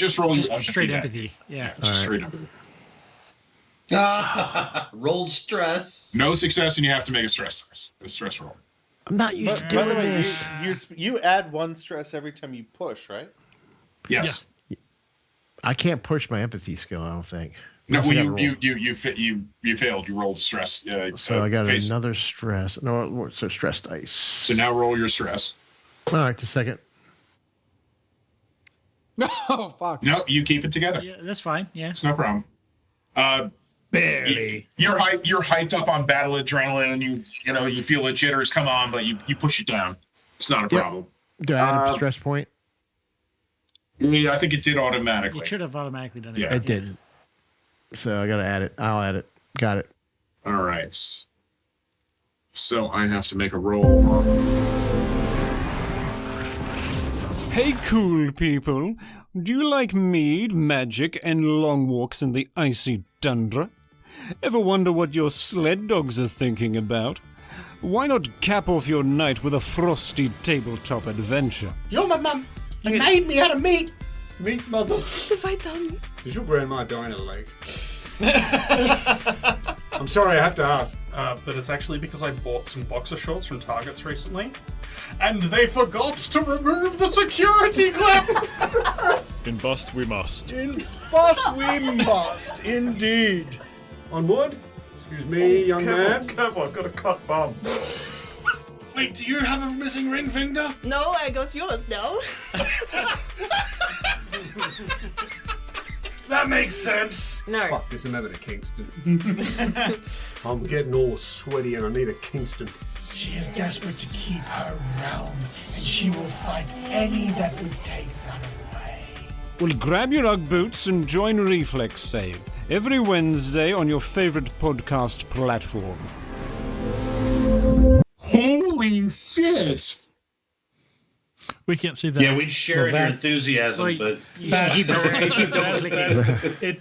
Straight empathy. Yeah. Just straight empathy. Roll stress. No success, and you have to make a stress roll. I'm not used to By doing the way, this. you add 1 stress every time you push, right? Yes. I can't push my empathy skill, I don't think. No, So I gotta well, you failed. You rolled stress. So I got another stress. No, so stress dice. So now roll your stress. All right, just a second. Oh, fuck. No, you keep it together. Yeah, that's fine. Yeah. It's no problem. Barely. You're hyped up on battle adrenaline. You feel the jitters come on, but you push it down. It's not a problem. Do I add a stress point? Yeah, I think it did automatically. It should have automatically done it. Yeah. It didn't. So I got to add it. I'll add it. Got it. All right. So I have to make a roll. Hey, cool people. Do you like mead, magic, and long walks in the icy tundra? Ever wonder what your sled dogs are thinking about? Why not cap off your night with a frosty tabletop adventure? You're my mum. You made me out of meat. Meat, mother. If I done. Is your grandma dying of leg? I'm sorry, I have to ask. But it's actually because I bought some boxer shorts from Targets recently, and they forgot to remove the security clip. In bust we must. In bust we must, indeed. Onward. Excuse me, young man. Careful, I've got a cut bum. Wait, do you have a missing ring finger? No, I got yours now. That makes sense. No. Fuck this, another to Kingston. I'm getting all sweaty and I need a Kingston. She is desperate to keep her realm, and she will fight any that would take that away. Well, grab your Ugg boots and join Reflex Save every Wednesday on your favorite podcast platform. Holy shit! We can't see that. Yeah, we'd share in your enthusiasm, but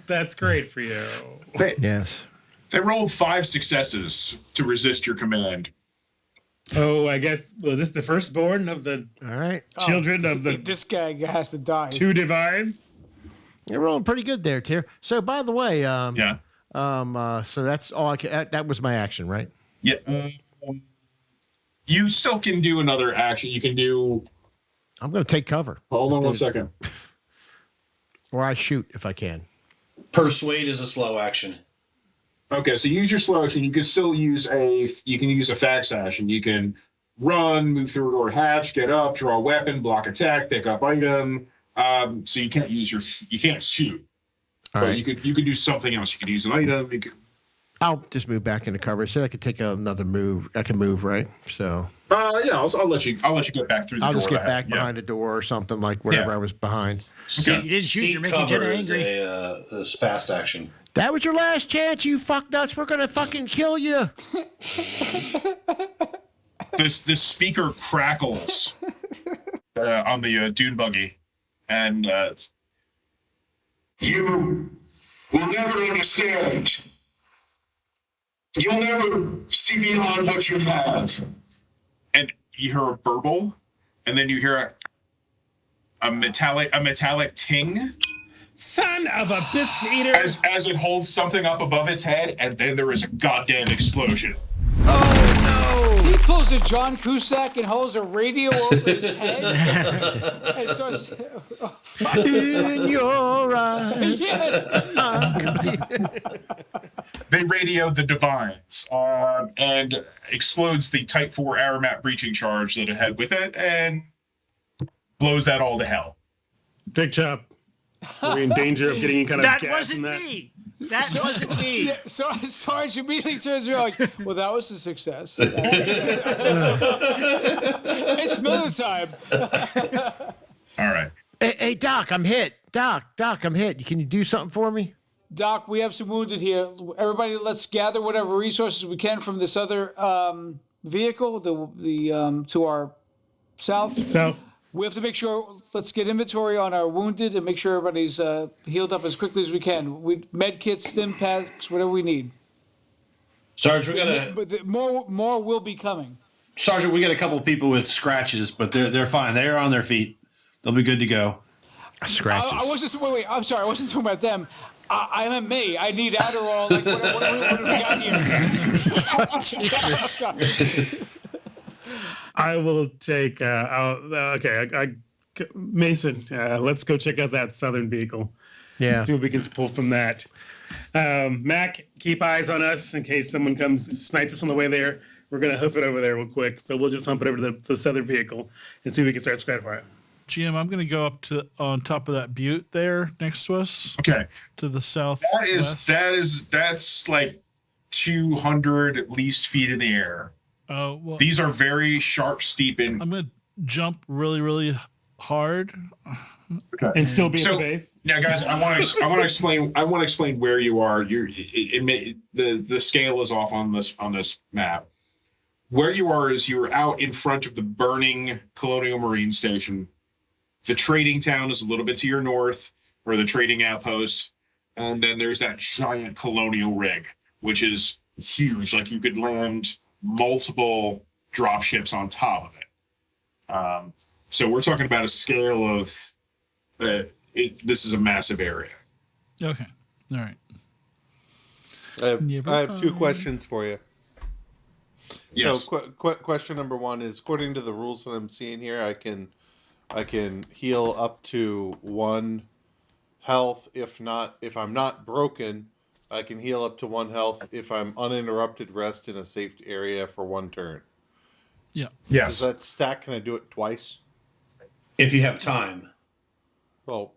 That's great for you. Yes. They rolled 5 successes to resist your command. Oh, I guess was this the firstborn of the All right. children of the This guy has to die. 2 divines? You're rolling pretty good there, Tier. So, by the way, Yeah. so that's all I can. That was my action, right? Yeah. You still can do another action. You can do. I'm going to take cover. Hold on 1 second. Or I shoot if I can. persuade is a slow action. Okay, so use your slow action. You can still use a fax action. You can run, move through a door hatch, get up, draw a weapon, block attack, pick up item. So you can't use you can't shoot. All but right. you could do something else. You could use an item. I'll just move back into cover. I said I could take another move. I can move, right? So. Yeah, I'll let you get back through the door. I'll just get back behind the door or something like wherever I was behind. Okay. You didn't shoot. You're making Jenna angry. Is fast action. That was your last chance, you fucknuts. We're gonna fucking kill you. This speaker crackles on the dune buggy, and you will never understand. You'll never see beyond what you have. And you hear a burble, and then you hear a metallic ting. Son of a biscuit eater! As it holds something up above its head, and then there is a goddamn explosion. Oh no! He pulls a John Cusack and holds a radio over his head and starts. In your eyes. Yes. They radio the Divines and explodes the Type 4 Aramat breaching charge that it had with it and blows that all to hell. Dick Chop. Are we in danger of getting any kind of That gas wasn't in that? me. That wasn't me. Yeah, Sarge immediately turns around like, well, that was a success. It's Miller time. All right. Hey, Doc, I'm hit. Doc, I'm hit. Can you do something for me? Doc, we have some wounded here. Everybody, let's gather whatever resources we can from this other vehicle, the to our south. South. We have to make sure. Let's get inventory on our wounded and make sure everybody's healed up as quickly as we can. Med kits, stim packs, whatever we need. Sarge, we got But more will be coming. Sergeant, we got a couple people with scratches, but they're fine. They are on their feet. They'll be good to go. Scratches. I wasn't. Wait. I'm sorry. I wasn't talking about them. I meant me. I need Adderall. Like, what have we got here? I will take. Mason, let's go check out that southern vehicle. Yeah. See what we can pull from that. Mac, keep eyes on us in case someone comes snipes us on the way there. We're gonna hoof it over there real quick. So we'll just hump it over to the southern vehicle and see if we can start scratch fire. GM, I'm going to go up to on top of that butte there next to us. Okay. To the south. That's like 200 at least feet in the air. Oh, well, These are very sharp, steep, and I'm going to jump really, really hard. Okay. And still be in the base. Now, guys, I want to explain where you are. The scale is off on this map. Where you are is you're out in front of the burning Colonial Marine Station. The trading town is a little bit to your north, or the trading outpost, and then there's that giant colonial rig, which is huge. Like you could land multiple drop ships on top of it. So we're talking about a scale of. This is a massive area. Okay. All right. I have two questions for you. Yes. So question number one is, according to the rules that I'm seeing here, I can heal up to 1 health. If I'm not broken, I can heal up to 1 health if I'm uninterrupted rest in a safe area for 1 turn. Yeah. Yes. Is that stack? Can I do it twice? If you have time. Well,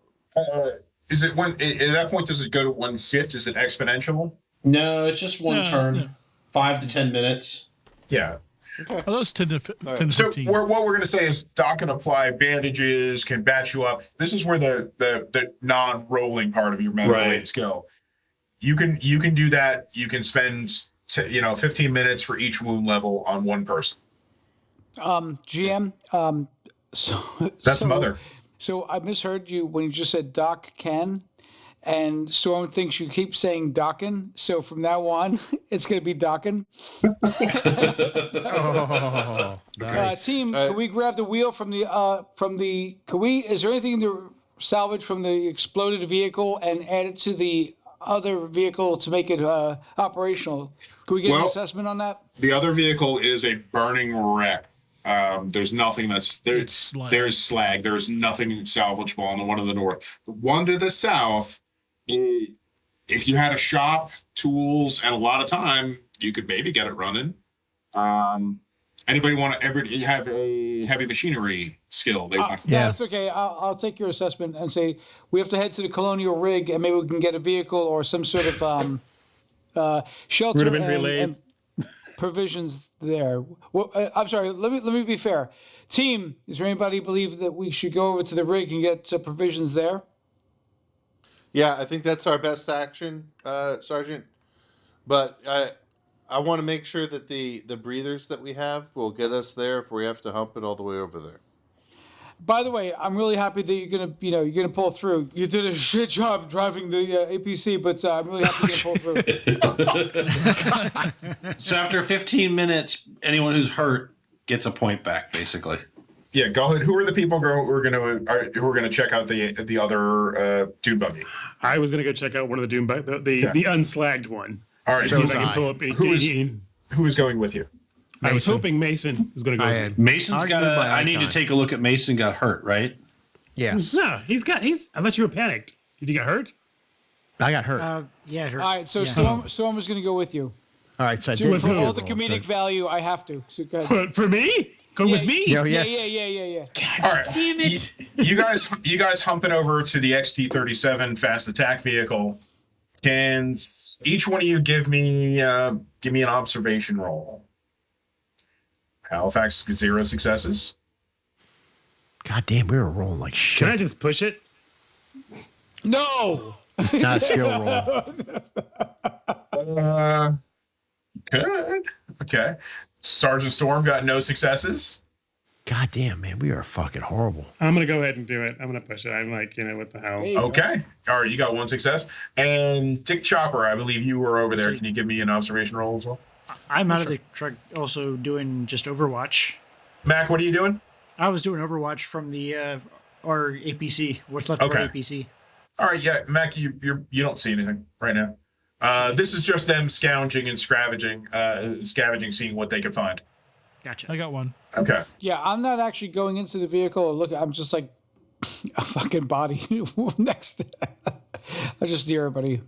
is it at that point? Does it go to 1 shift? Is it exponential? No, it's just 1 turn. Yeah. 5 to 10 minutes. Yeah. Okay. Oh, that's 10 to 15. So what we're going to say is Doc can apply bandages, can batch you up. This is where the non-rolling part of your medical aid skill. You can do that. You can spend 15 minutes for each wound level on 1 person. GM. That's Mother. So I misheard you when you just said Doc can, and Storm thinks you keep saying Dockin. So from now on, it's going to be Dockin. Nice. Team, can we grab the wheel from the? Is there anything to salvage from the exploded vehicle and add it to the other vehicle to make it operational? Can we get an assessment on that? The other vehicle is a burning wreck. There's nothing there's slag. There's nothing salvageable on the one to the north. The one to the south, if you had a shop, tools, and a lot of time, you could maybe get it running. Anybody have a heavy machinery skill? That's okay. I'll take your assessment and say we have to head to the colonial rig and maybe we can get a vehicle or some sort of shelter Rudimentary and lays. provisions there. Well, I'm sorry. Let me be fair. Team, is there anybody believe that we should go over to the rig and get provisions there? Yeah, I think that's our best action, Sergeant. But I want to make sure that the breathers that we have will get us there if we have to hump it all the way over there. By the way, I'm really happy that you're gonna pull through. You did a shit job driving the APC, but I'm really happy you're gonna pull through. So after 15 minutes, anyone who's hurt gets a point back, basically. Yeah, go ahead. Who are the people who are gonna check out the other dune buggy? I was gonna go check out one of the Doom, the unslagged one. All right, see if I can pull up who is going with you? I was hoping Mason was going to go. Mason's got I need to take a look at Mason got hurt, right? Yeah. No, unless you were panicked. Did you get hurt? I got hurt. Yeah, it hurt. All right, so Yeah. Storm is going to go with you. All right, so I So did for all the comedic value, I have to. So go ahead. For me? Going with me? Yo, Yeah, yes. yeah. All right, damn it! You guys hump it over to the XT-37 fast attack vehicle. Can each one of you give me an observation roll? Halifax 0 successes. God damn, we were rolling like shit. Can I just push it? No. Not a skill roll. Good. Okay. Sergeant Storm got no successes. God damn, man, we are fucking horrible. I'm going to go ahead and do it. I'm going to push it. I'm like, what the hell? Okay. All right, you got one success. And Dick Chopper, I believe you were over there. Can you give me an observation roll as well? I'm out of the truck also doing just Overwatch. Mac, what are you doing? I was doing Overwatch from the our APC. What's left of our APC. All right, yeah, Mac, you don't see anything right now. This is just them scavenging and scavenging, seeing what they can find. Gotcha. I got one. Okay. Yeah, I'm not actually going into the vehicle. Look, I'm just like a fucking body next. I just steer everybody.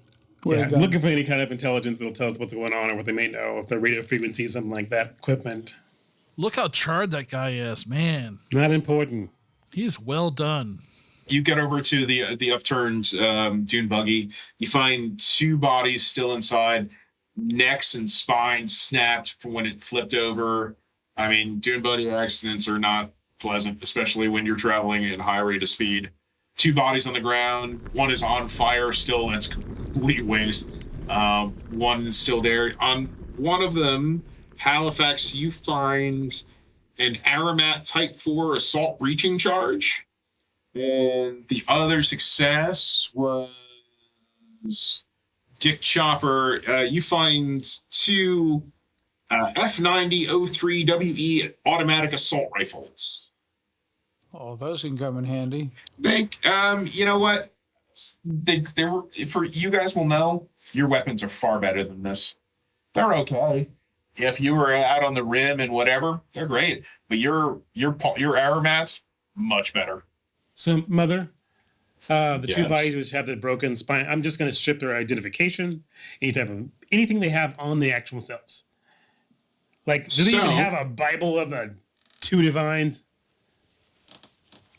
Yeah, looking for any kind of intelligence that'll tell us what's going on or what they may know, if they're radio frequency, something like that, equipment. Look how charred that guy is, man. Not important. He's well done. You get over to the upturned dune buggy. You find 2 bodies still inside, necks and spines snapped from when it flipped over. I mean, dune buggy accidents are not pleasant, especially when you're traveling at high rate of speed. 2 bodies on the ground. One is on fire still. That's complete waste. One is still there. On one of them, Halifax, you find an Aramat Type 4 assault breaching charge. And the other success was Dick Chopper. You find 2 F90-03 WE automatic assault rifles. Oh, those can come in handy. You know what? They were, for you guys will know, your weapons are far better than this. They're okay. If you were out on the rim and whatever, they're great. But your Aramats, much better. So, Mother, the Yes. 2 bodies which have the broken spine, I'm just going to strip their identification, anything they have on the actual selves. Like, do they even have a Bible of the 2 divines?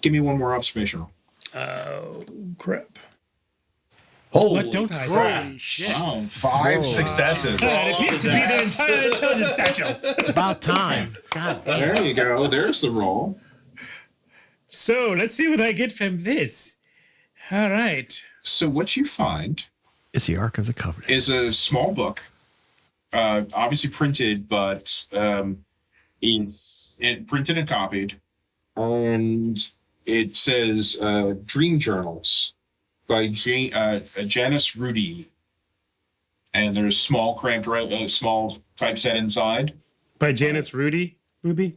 Give me one more observation. Oh, crap. Holy What don't I crap. have? Wow, 5 successes. It appears to be the entire intelligence satchel. About time. God damn. There you go. There's the roll. So, let's see what I get from this. All right. So what you find It's the Ark of the Covenant. is a small book, obviously printed, but printed and copied, and it says Dream Journals by Janice Rudy, and there's small small typeset inside. By Janice Ruby? Ruedi.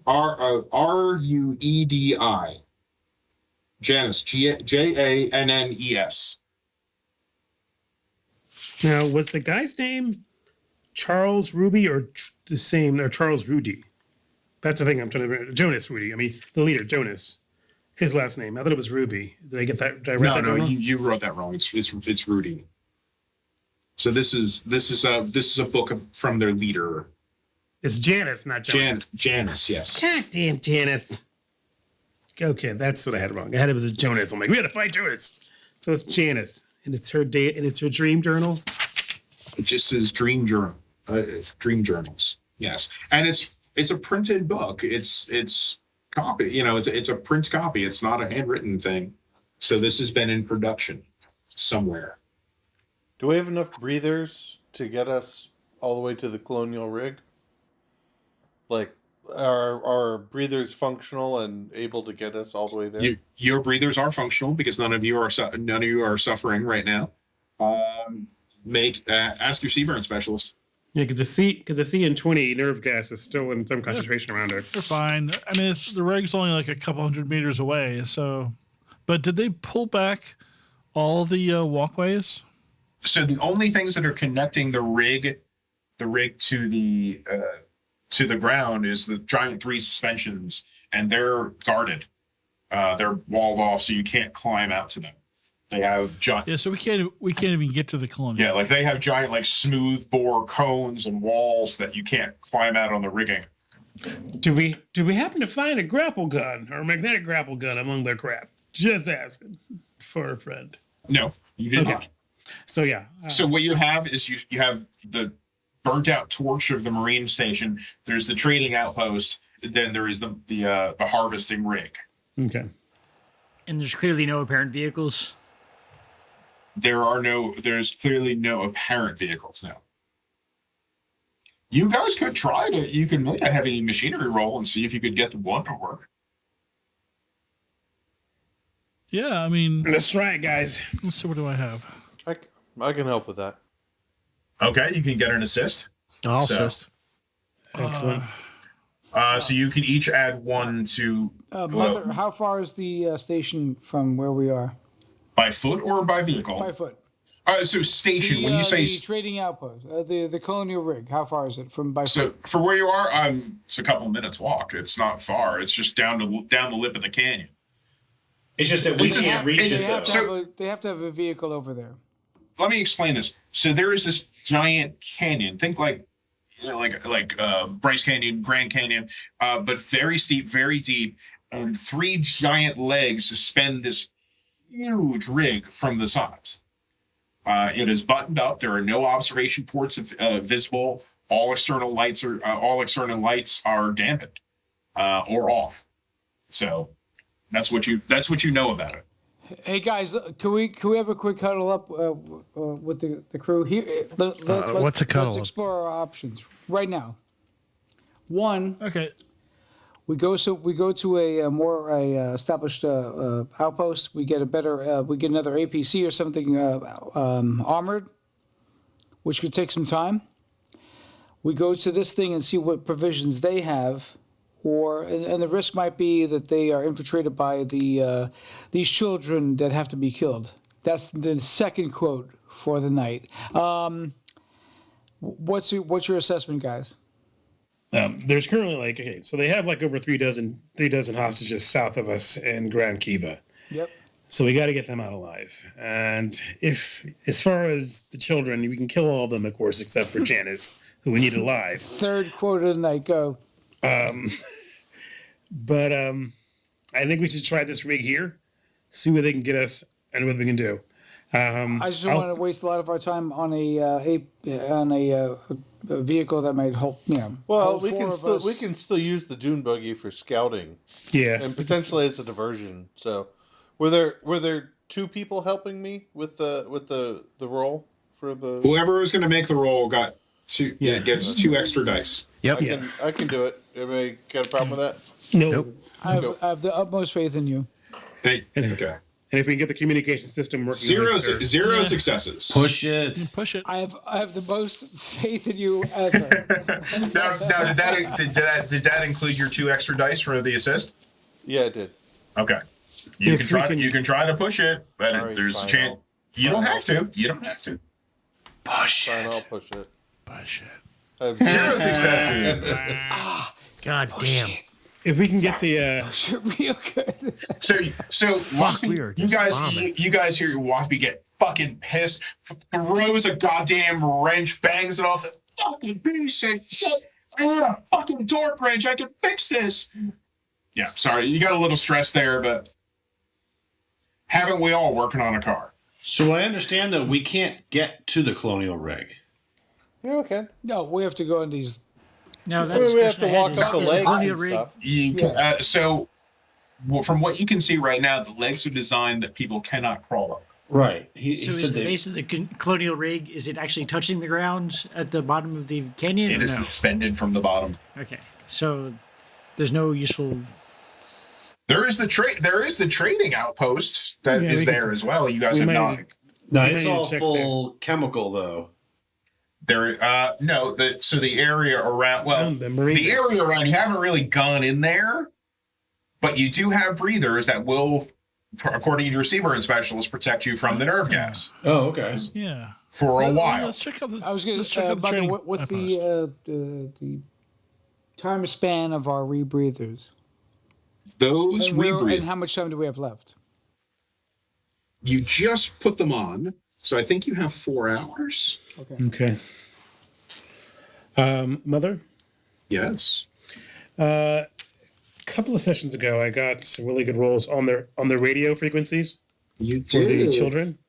Janice, Jannes. Now, was the guy's name Charles Ruby or the same, or Charles Rudy? That's the thing I'm trying to remember. Jonas Rudy. I mean, the leader, Jonas. His last name. I thought it was Ruby. Did I get that? Did I write that No, wrong? you wrote that wrong. It's Rudy. So this is a book from their leader. It's Janice, not Jonas. Janice, yes. God damn Janice. Okay, that's what I had wrong. I had it was Jonas. I'm like, we had to fight Jonas. So it's Janice, and it's her day, and it's her dream journal. It just says Dream Journal, Dream Journals. Yes, and it's a printed book. It's copy. You know, it's a print copy. It's not a handwritten thing. So this has been in production somewhere. Do we have enough breathers to get us all the way to the colonial rig? Like, are breathers functional and able to get us all the way there? Your breathers are functional because none of you are suffering right now. Ask your Seaburn specialist. Yeah, because the CN20 nerve gas is still in some concentration around it. They're fine. I mean, the rig's only like a couple hundred meters away. So, but did they pull back all the walkways? So the only things that are connecting the rig to the ground is the giant 3 suspensions, and they're guarded. They're walled off, so you can't climb out to them. They have giant. Yeah, so we can't even get to the colonial. Yeah, like they have giant, like smooth bore cones and walls that you can't climb out on the rigging. Do we happen to find a grapple gun or a magnetic grapple gun among their craft? Just asking for a friend. No, you did not. So yeah. So what you have is you have the burnt out torch of the marine station. There's the trading outpost. Then there is the harvesting rig. Okay. And there's clearly no apparent vehicles. There's clearly no apparent vehicles now. You guys could you can make a heavy machinery roll and see if you could get the one to work. Yeah, I mean, let's try it, guys. Let's see, what do I have? I can help with that. Okay, you can get an assist. I'll assist. Excellent. So you can each add 1 to... Mother, how far is the station from where we are? By foot or by vehicle? By foot. So station, when you say... The trading outpost, the colonial rig, how far is it from by So foot? for where you are, it's a couple minutes walk. It's not far. It's just down the lip of the canyon. It's just that we can't reach it, though. They have to have a vehicle over there. Let me explain this. So there is this giant canyon. Think like Bryce Canyon, Grand Canyon, but very steep, very deep, and 3 giant legs suspend this huge rig from the sides. It is buttoned up. There are no observation ports visible. All external lights are dampened or off. So that's what you know about it. Hey guys, can we have a quick huddle up with the crew here? What's a cuddle Let's up? explore our options right now. One, Okay. we go to a more established outpost. We get another APC or something armored, which could take some time. We go to this thing and see what provisions they have. And the risk might be that they are infiltrated by these children that have to be killed. That's the second quote for the night. What's your assessment, guys? There's currently so they have over 3 dozen hostages south of us in Grand Kiva. Yep. So we got to get them out alive. And if, as far as the children, we can kill all of them, of course, except for Janice, who we need alive. Third quote of the night, go. But I think we should try this rig here, see what they can get us and what we can do. I just don't want to waste a lot of our time on a vehicle that might hold. Well, hold we 4 can of us. still use the dune buggy for scouting. Yeah, and potentially as a diversion. So, were there 2 people helping me with the roll for the? Whoever was going to make the roll got 2. Yeah, gets 2 extra dice. Yep. I can do it. Anybody got a problem with that? Nope. I have the utmost faith in you. Hey, okay. And if we can get the communication system working, Zero successes. Push it. I have the most faith in you ever. Now, did that include your 2 extra dice for the assist? Yeah, it did. Okay. You can try to push it, but All right, there's fine, a chance. You don't have to. Push Fine, it. I'll push it. Push it. I have 0 successes. God damn. If we can get the Real good. So Waspy, you guys hear Waspy get fucking pissed, throws a goddamn wrench, bangs it off the fucking piece of shit. I need a fucking torque wrench. I can fix this. Yeah, sorry, you got a little stress there, but haven't we all working on a car? So I understand that we can't get to the colonial rig. Yeah, okay. No, we have to go in these. No, that's we have to walk is- up the is legs Colonial and Rig- stuff. You can, so, well, from what you can see right now, the legs are designed that people cannot crawl up. Right. So is the base of the Colonial Rig, is it actually touching the ground at the bottom of the canyon? It or is no? suspended from the bottom. Okay, so there's no useful. There is the trading outpost that Yeah, is we there can- as well. You guys we have might- not. No, We it's might all check full chemical though. There, no. So the area around, well, The marine- the area around, you haven't really gone in there, but you do have breathers that will, according to your Seaburn specialist, protect you from the nerve gas Oh, okay. Yeah. for a while. Let's check out the. I was going let's to check out the training what's outpost. the time span of our rebreathers? Those And, and rebreathe. how much time do we have left? You just put them on, so I think you have 4 hours. Okay. Mother? Yes. A couple of sessions ago, I got some really good rolls on their radio frequencies You for the did. children.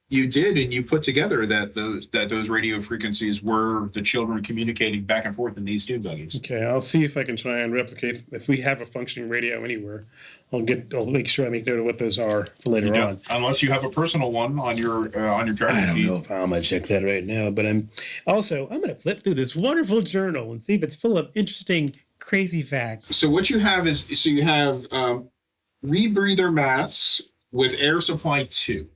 You did, and you put together that those radio frequencies were the children communicating back and forth in these dune buggies. Okay, I'll see if I can try and replicate. If we have a functioning radio anywhere, I'll make sure I make note of what those are for later on. Unless you have a personal one on your character I don't sheet. know if I'm gonna check that right now, but I'm gonna flip through this wonderful journal and see if it's full of interesting, crazy facts. So what you have is you have rebreather mats with air supply 2.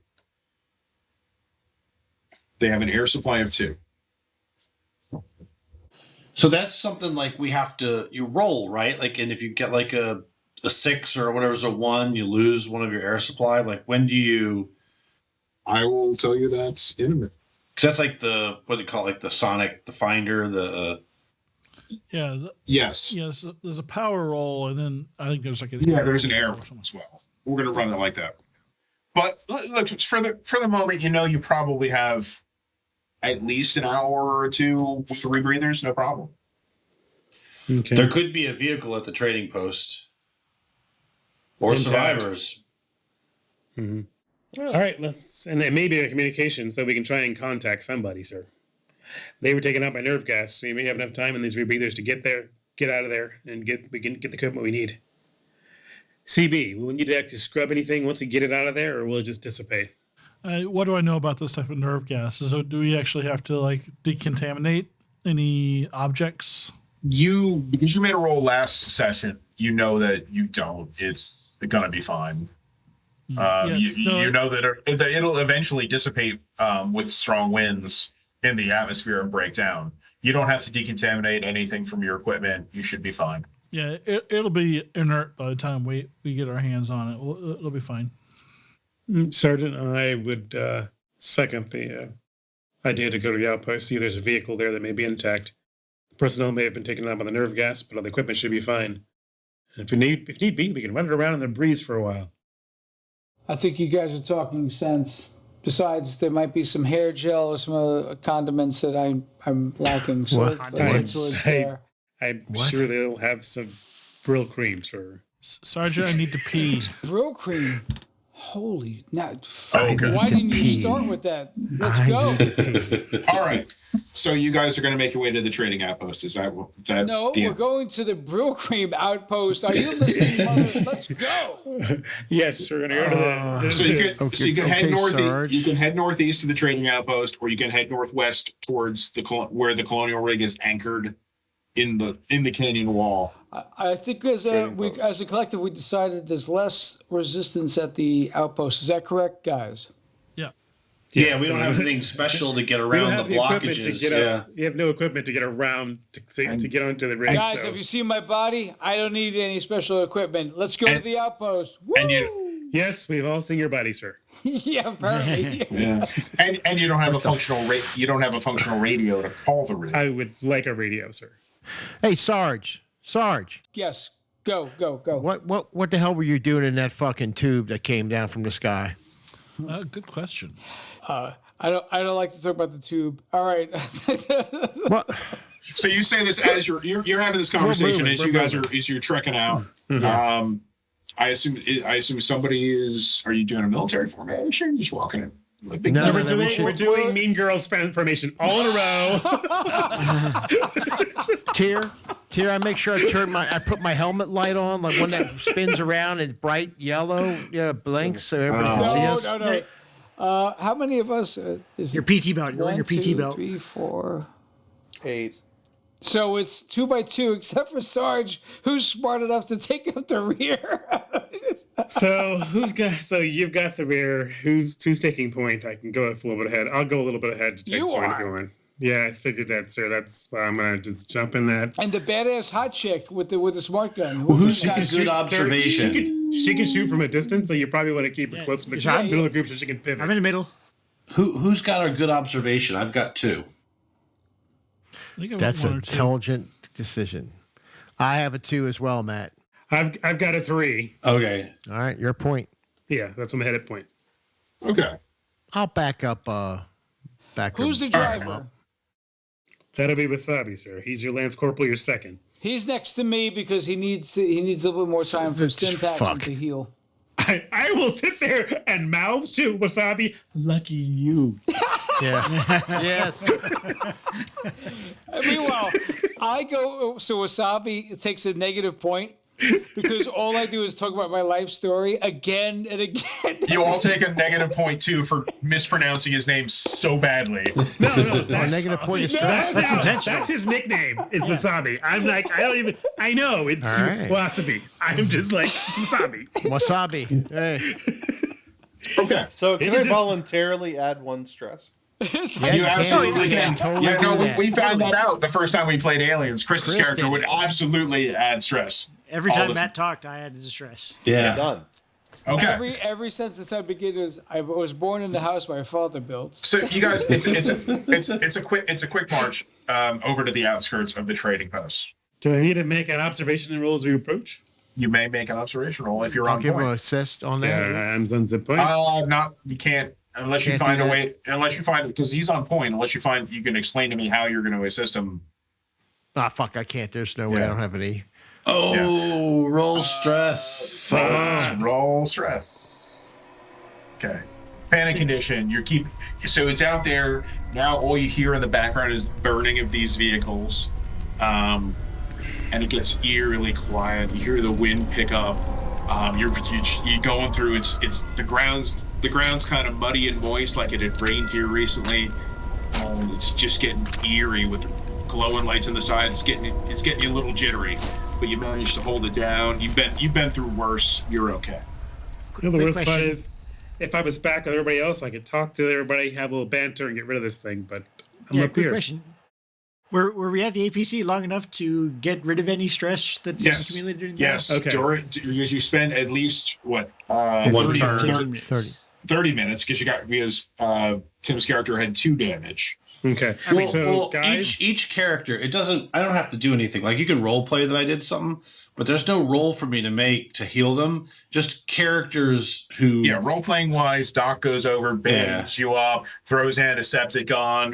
They have an air supply of 2. So that's something like you roll, right? Like, and if you get like a 6 or whatever's a 1, you lose one of your air supply. Like, when do you? I will tell you that in a minute. Because that's like what do you call it? Like the sonic, the finder, the. Yeah. Yes. Yes. There's a power roll, and then I think there's like a. Yeah, there's an air roll as well. We're going to run it like that. But look, for the moment, you probably have at least an hour or 2 with the rebreathers, no problem. Okay. There could be a vehicle at the trading post. Or Intact. survivors. Mm-hmm. All right, and it may be a communication, so we can try and contact somebody, sir. They were taken out by nerve gas, so we may have enough time in these rebreathers to get out of there, and we can get the equipment we need. CB, will we need to actually scrub anything once we get it out of there, or will it just dissipate? What do I know about this type of nerve gas? So do we actually have to like decontaminate any objects? Because you made a roll last session, you know that you don't. It's gonna be fine. You know that it'll eventually dissipate with strong winds in the atmosphere and break down. You don't have to decontaminate anything from your equipment. You should be fine. Yeah, it'll be inert by the time we get our hands on it. It'll be fine. Sergeant, I would second the idea to go to the outpost, see if there's a vehicle there that may be intact. The personnel may have been taken out by the nerve gas, but all the equipment should be fine. And if need be, we can run it around in the breeze for a while. I think you guys are talking sense. Besides, there might be some hair gel or some other condiments that I'm lacking. So let's head towards there. I'm sure they'll have some brill creams for. Sergeant, I need to pee. Brill cream. Holy, now, Okay. why didn't you start with that? Let's go. All right. So you guys are going to make your way to the trading outpost. Is that No, we're going to the Brill Cream outpost. Are you listening, mother? Let's go. Yes, we're going to go to the. So you can head north. You can head northeast to the trading outpost, or you can head northwest towards where the Colonial Rig is anchored in the canyon wall. I think as a collective, we decided there's less resistance at the outpost. Is that correct, guys? Yeah, we don't have anything special to get around the blockages. You have no equipment to get around to get onto the rig. Guys, have you seen my body? I don't need any special equipment. Let's go to the outpost. Woo! Yes, we've all seen your body, sir. Yeah, apparently. Yeah. And you don't have a functional radio to call the rig. I would like a radio, sir. Hey, Sarge. Yes. Go. What the hell were you doing in that fucking tube that came down from the sky? Good question. I don't like to talk about the tube. All right. What? So you say this as you're having this conversation as you're trekking out. Mm-hmm. I assume somebody is. Are you doing a military formation? Just walking in. No, we're doing Mean Girls formation all in a row. Tier, I make sure I put my helmet light on, like one that spins around and bright yellow, blinks so everybody can see us. No. How many of us? Is your PT belt. You're on your PT belt. 3, 4, 8. So it's 2 by 2, except for Sarge, who's smart enough to take up the rear. So you've got the rear. Who's taking point? I can go up a little bit ahead. I'll go a little bit ahead to take point if you want. Yeah, I figured that, sir. That's why I'm gonna just jump in that. And the badass hot chick with the smart gun. Who's got good observation? She can shoot from a distance, so you probably want to keep her close to the middle of the group so she can pivot. I'm in the middle. Who's got a good observation? I've got 2. That's an intelligent decision. I have a 2 as well, Matt. I've got a 3. Okay. All right, your point. Yeah, that's my head at point. Okay. I'll back up. Who's the driver? That'll be Wasabi, sir. He's your Lance Corporal, your second. He's next to me because he needs a little bit more time for stim packs and to heal. I will sit there and mouth to Wasabi. Lucky you. Yeah. Yes. Meanwhile, I go. So Wasabi takes a negative point because all I do is talk about my life story again and again. You all take a negative point too for mispronouncing his name so badly. No, that's negative point. Is that's intentional. That's his nickname. Is Wasabi. I'm like, I know it's Wasabi. I'm just like, it's Wasabi. Wasabi. Hey. Okay. So can I voluntarily add 1 stress? Yeah, you absolutely can. We found that out the first time we played Aliens. Chris's character would absolutely add stress. Every time Matt talked, I added stress. Yeah. Done. Okay. Every since I began, I was born in the house my father built. So you guys, it's a quick march over to the outskirts of the trading post. Do I need to make an observation roll as we approach? You may make an observation roll if you're I'll on give point. an assist on that. Yeah, I'm on zip point. You can't unless you find a way. Unless you find because he's on point. Unless you find you can explain to me how you're going to assist him. Ah, fuck! I can't. There's no way. I don't have any. Oh, roll stress. Roll stress. Okay. Panic condition. So it's out there now. All you hear in the background is burning of these vehicles, and it gets eerily quiet. You hear the wind pick up. You're going through. It's the ground's kind of muddy and moist, like it had rained here recently. It's just getting eerie with the glowing lights on the side. It's getting you a little jittery. But you managed to hold it down. You've been through worse. You're okay. The worst part is, if I was back with everybody else, I could talk to everybody, have a little banter, and get rid of this thing. But I'm up here. Question. Were we at the APC long enough to get rid of any stress that was accumulated during Yes. Okay. Because you spent at least 30 minutes because Tim's character had 2 damage. Okay. Well, guys, each character, I don't have to do anything. Like you can role play that I did something, but there's no role for me to make to heal them. Just characters who. Yeah, role playing wise, Doc goes over, bands you up, throws antiseptic on,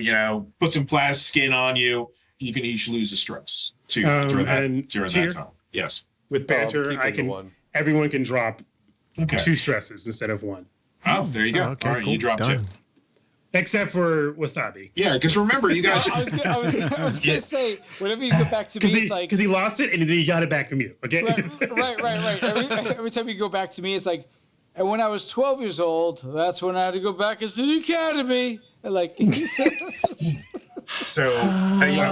puts some plastic skin on you. You can each lose a stress during that time. Yes. With banter, everyone can drop 2 stresses instead of 1. Oh, there you go. Okay, all right, cool. you drop Done. 2. Except for Wasabi. Yeah, because remember, you guys. I was gonna say, whenever you go back to me, it's like because he lost it and then he got it back from you. Okay. Right. Every time you go back to me, it's like, and when I was 12 years old, that's when I had to go back into the academy. And So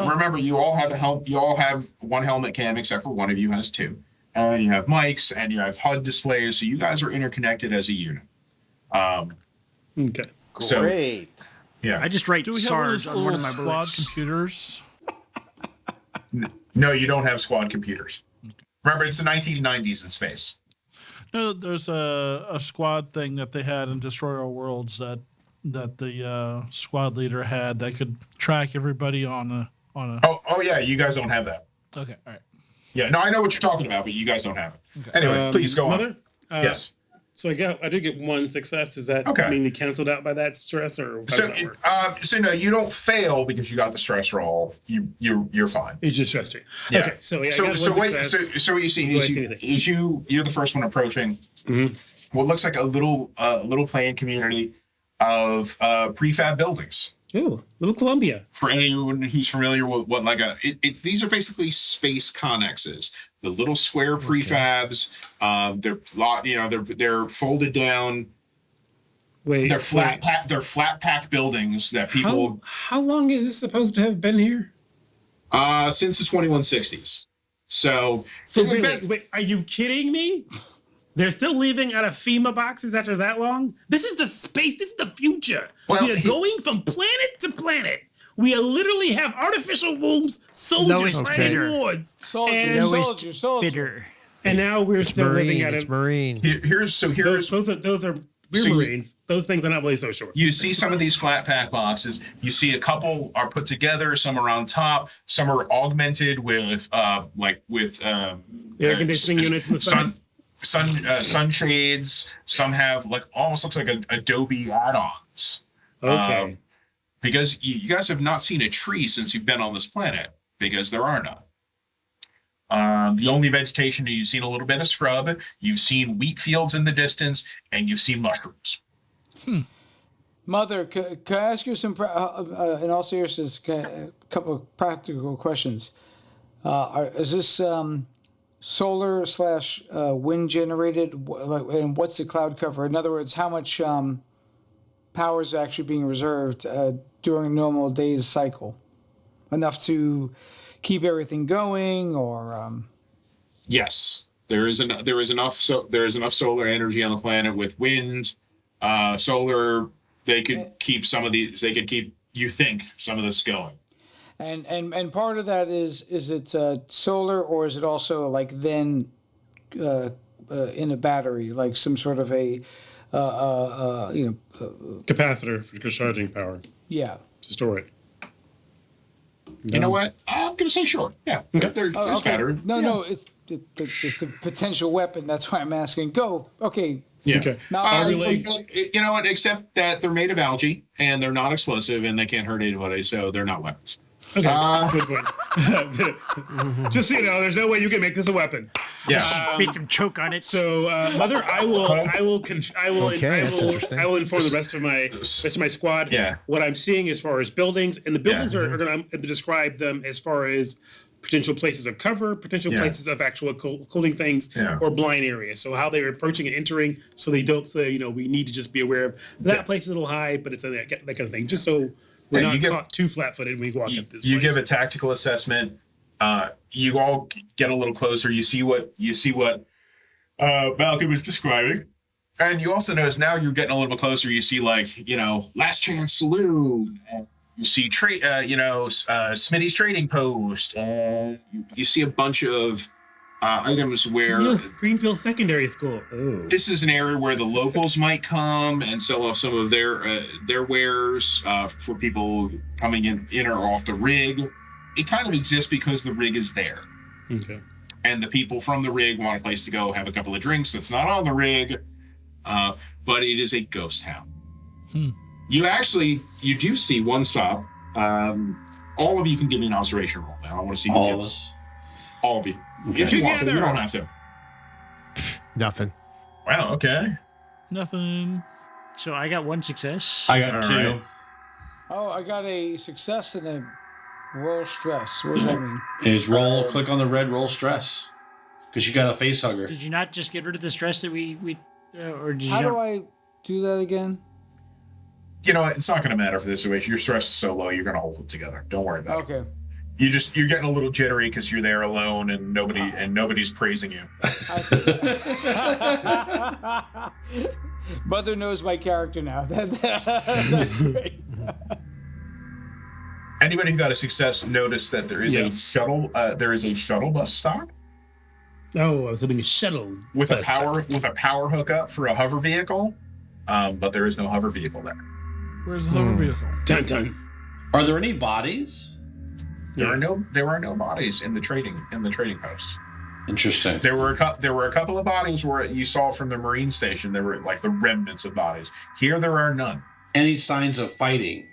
remember, you all have a helmet. You all have 1 helmet cam, except for one of you has 2. And you have mics and you have HUD displays, so you guys are interconnected as a unit. Okay. Great. So, yeah. I just write Do we have SARS those on one little of my squad bullets. computers? No, you don't have squad computers. Remember, it's the 1990s in space. No, there's a squad thing that they had in Destroy All Worlds that the squad leader had that could track everybody on a. Oh yeah, you guys don't have that. Okay, all right. Yeah, no, I know what you're talking about, but you guys don't have it. Okay. Anyway, please go on. Yes. So I did get 1 success. Does that mean you canceled out by that stress, or so no, you don't fail because you got the stress roll. You're fine. You just stressed it. Yeah. Okay. So I got so 1 success. what you see is you're the first one approaching what looks like a little planned community. of prefab buildings. Ooh, Little Columbia. For anyone who's familiar with what these are basically space connexes. The little square prefabs. They're folded down. They're flat pack buildings that people. How long is this supposed to have been here? Since the 2160s. So wait, are you kidding me? They're still leaving out of FEMA boxes after that long? This is the space. This is the future. Well, we are going from planet to planet. We literally have artificial wombs, soldiers fighting wars. Bitter. And now we're still living out of Marine. Those are we're Marines. Those things are not really so short. You see some of these flat pack boxes. You see a couple are put together. Some are on top. Some are augmented with air conditioning units in the sunshades. Some have almost looks like Adobe add-ons. Okay. Because you guys have not seen a tree since you've been on this planet, because there are none. The only vegetation you've seen a little bit of scrub. You've seen wheat fields in the distance, and you've seen mushrooms. Mother, can I ask you some, in all seriousness, a couple of practical questions? Is this solar / wind generated? And what's the cloud cover? In other words, how much power is actually being reserved during a normal day's cycle? Enough to keep everything going, or? Yes, there is enough. So there is enough solar energy on the planet with wind, solar. They could keep some of these. They could keep. You think some of this going. And part of that is it solar, or is it also in a battery, like some sort of a capacitor for charging power? Yeah. To store it. You know what? I'm gonna say sure. Yeah. Okay. There's battery. No, it's a potential weapon. That's why I'm asking. Go. Okay. Yeah. Okay. Now, you know what? Except that they're made of algae and they're not explosive and they can't hurt anybody, so they're not weapons. Okay. Good point. Just so you know, there's no way you can make this a weapon. Yeah. Make them choke on it. So, Mother, I will inform the rest of my squad. Yeah. What I'm seeing as far as buildings, and the buildings are going to describe them as far as potential places of cover, potential places of actual cooling things, or blind areas. So how they're approaching and entering, so we need to just be aware of that place is a little high, but it's that kind of thing, just so we're not caught too flat-footed when we walk up this place. You give a tactical assessment. You all get a little closer. You see what Malcolm is describing. And you also notice now you're getting a little bit closer. You see Last Chance Saloon. You see Smitty's Trading Post. And you see a bunch of items where Greenfield Secondary School. Ooh. This is an area where the locals might come and sell off some of their wares for people coming in or off the rig. It kind of exists because the rig is there. Okay. And the people from the rig want a place to go have a couple of drinks that's not on the rig, but it is a ghost town. You do see one stop. All of you can give me an observation roll now. I want to see who gets. All of you. Okay. If you want to, you don't have to. Nothing. Wow, okay. Nothing. So I got one success. I got two. Right. Oh, I got a success and a roll stress. What does that mean? Is click on the red roll stress. Because you got a face hugger. Did you not just get rid of the stress that we or did you? How do I do that again? You know what? It's not going to matter for this situation. Your stress is so low, you're going to hold it together. Don't worry about it. Okay. You're getting a little jittery because you're there alone and nobody's praising you. Mother knows my character now. That's great. Anybody who got a success noticed that there is a shuttle. There is a shuttle bus stop. Oh, I was hoping a shuttle with a power hookup for a hover vehicle, but there is no hover vehicle there. Where's the hover vehicle? Dun dun. Are there any bodies? There are no bodies in the trading posts. Interesting. There were a couple of bodies where you saw from the Marine station. There were like the remnants of bodies. Here there are none. Any signs of fighting?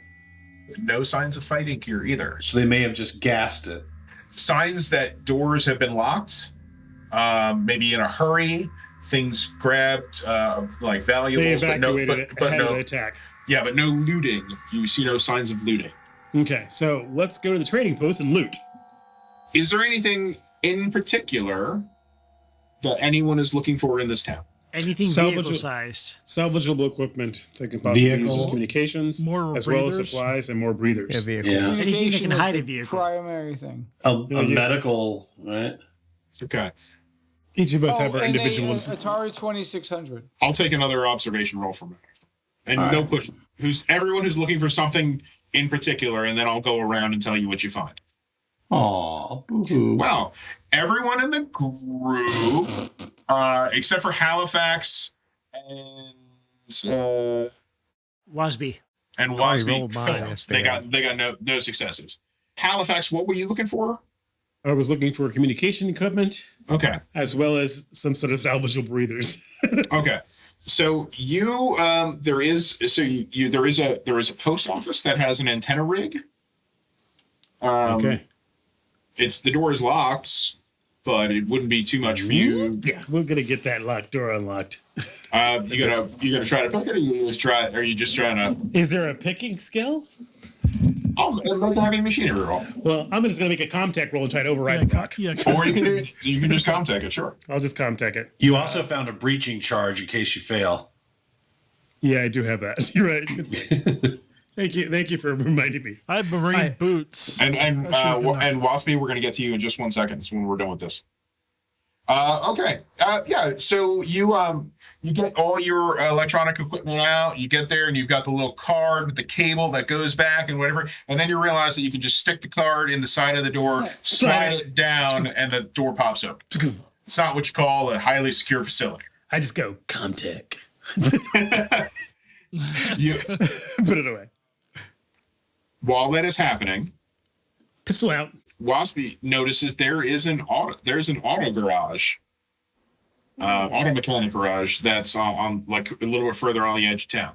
No signs of fighting here either. So they may have just gassed it. Signs that doors have been locked. Maybe in a hurry. Things grabbed like valuables, they evacuated but ahead no of the attack. Yeah, but no looting. You see no signs of looting. Okay, so let's go to the trading post and loot. Is there anything in particular that anyone is looking for in this town? Anything vehicle-sized. Salvageable equipment that can possibly use as communications, more as breathers? well as supplies and more breathers. Yeah, vehicle. Yeah. Anything that can is hide the a vehicle. primary thing. A medical, right? Okay. Each of us have our and individual. Atari 2600. I'll take another observation roll from it. And no push. Everyone who's looking for something in particular, and then I'll go around and tell you what you find. Aw, boo-hoo. Well, everyone in the group, except for Halifax and Wasby. and rolled Wasby, mine, failed. it's They failed. got no successes. Halifax, what were you looking for? I was looking for communication equipment, Okay. as well as some sort of salvageable breathers. Okay. So there is a post office that has an antenna rig. Okay. The door is locked, but it wouldn't be too much for you. Yeah, we're gonna get that locked door unlocked. You gonna try to pick it, or are you just trying to? Is there a picking skill? Oh, make a heavy machinery roll. Well, I'm just gonna make a comtech roll and try to override the lock. Yeah, Or you can just contact it, sure. I'll just comtech it. You also found a breaching charge in case you fail. Yeah, I do have that. You're right. Good point. Thank you for reminding me. I have marine boots. And Waspy, we're gonna get to you in just 1 second when we're done with this. Okay. Yeah. So you get all your electronic equipment out. You get there and you've got the little card with the cable that goes back and whatever. And then you realize that you can just stick the card in the side of the door, slide it down, and the door pops open. It's not what you call a highly secure facility. I just go comtech. You Put it away. while that is happening, Pistol out. Waspy notices there's an auto garage, auto mechanic garage that's on like a little bit further on the edge of town.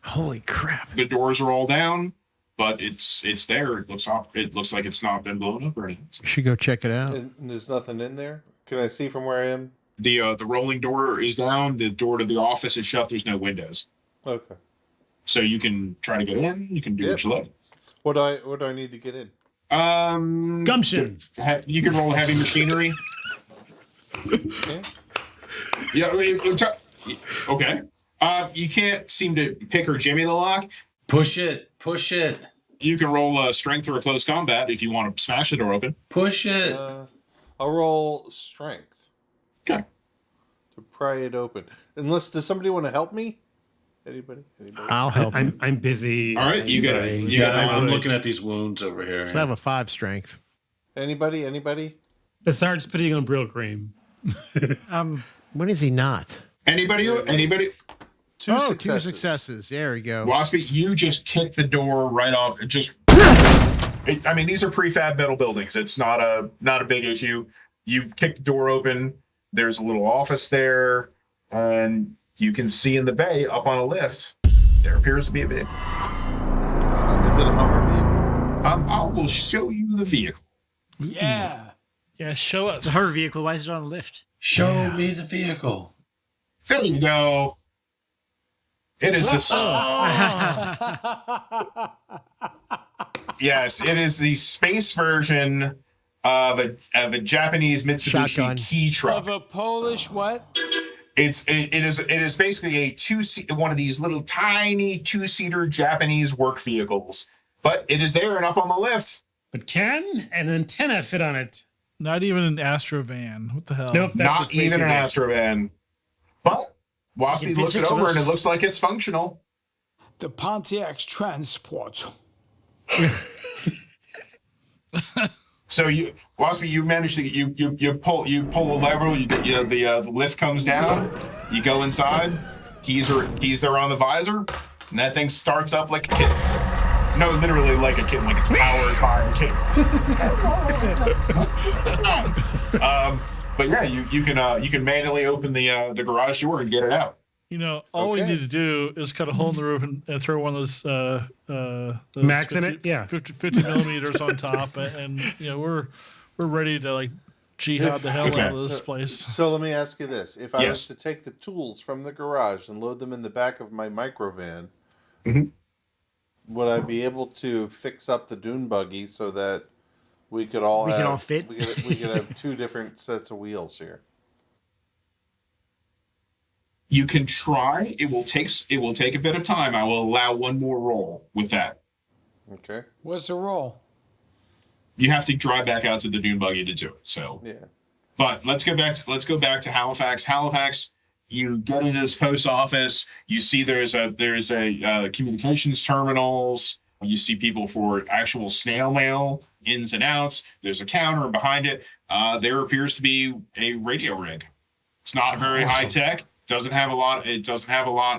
Holy crap! The doors are all down, but it's there. It looks like it's not been blown up or anything. We should go check it out. And there's nothing in there. Can I see from where I am? The rolling door is down. The door to the office is shut. There's no windows, Okay. so you can try to get in. You can do what you like. What do I need to get in? Gumption. You can roll heavy machinery. Okay. Yeah. Okay. You can't seem to pick or jimmy the lock. Push it. Push it. You can roll strength or a close combat if you want to smash the door open. Push it. I'll roll strength. Okay. To pry it open. does somebody want to help me? Anybody? I'll help. I'm busy. All right, you got it. I'm looking at these wounds over here. I have a 5 strength. Anybody? The sergeant's putting on Brill cream. When is he not? Anybody? Two Two successes. successes. There we go. Waspy, you just kick the door right off. These are prefab metal buildings. It's not a big issue. You kick the door open. There's a little office there, and you can see in the bay up on a lift. There appears to be a vehicle. Is it a Hummer vehicle? I will show you the vehicle. Yeah. Yeah, show us. It's a Hummer vehicle. Why is it on the lift? Show me the vehicle. There you go. It is this. Yes, it is the space version of a Japanese Mitsubishi Shotgun. key truck. Of a Polish what? It is basically one of these little tiny 2-seater Japanese work vehicles, but it is there and up on the lift. But can an antenna fit on it? Not even an Astrovan. What the hell? Nope. Not even an Astrovan. But Waspy looks it over and it looks like it's functional. The Pontiac's transport. So Waspy, you manage to you pull a lever. The lift comes down. You go inside. Keys there on the visor, and that thing starts up like a kitten. No, literally like a kitten, like it's powered by a kitten. But yeah, you can manually open the garage door and get it out. All we need to do is cut a hole in the roof and throw one of those Max in it? Yeah. 50 millimeters on top, and we're ready to like jihad the hell out of this place. So let me ask you this: if I Yes. was to take the tools from the garage and load them in the back of my microvan, Would I be able to fix up the dune buggy so that we could all We could all fit? We could have two different sets of wheels here. You can try. It will take a bit of time. I will allow one more roll with that. Okay. What's the roll? You have to drive back out to the dune buggy to do it. So yeah. But let's go back to Halifax. Halifax, you get into this post office. You see there's a communications terminals. You see people for actual snail mail ins and outs. There's a counter, and behind it, there appears to be a radio rig. It's not very high tech. Doesn't have a lot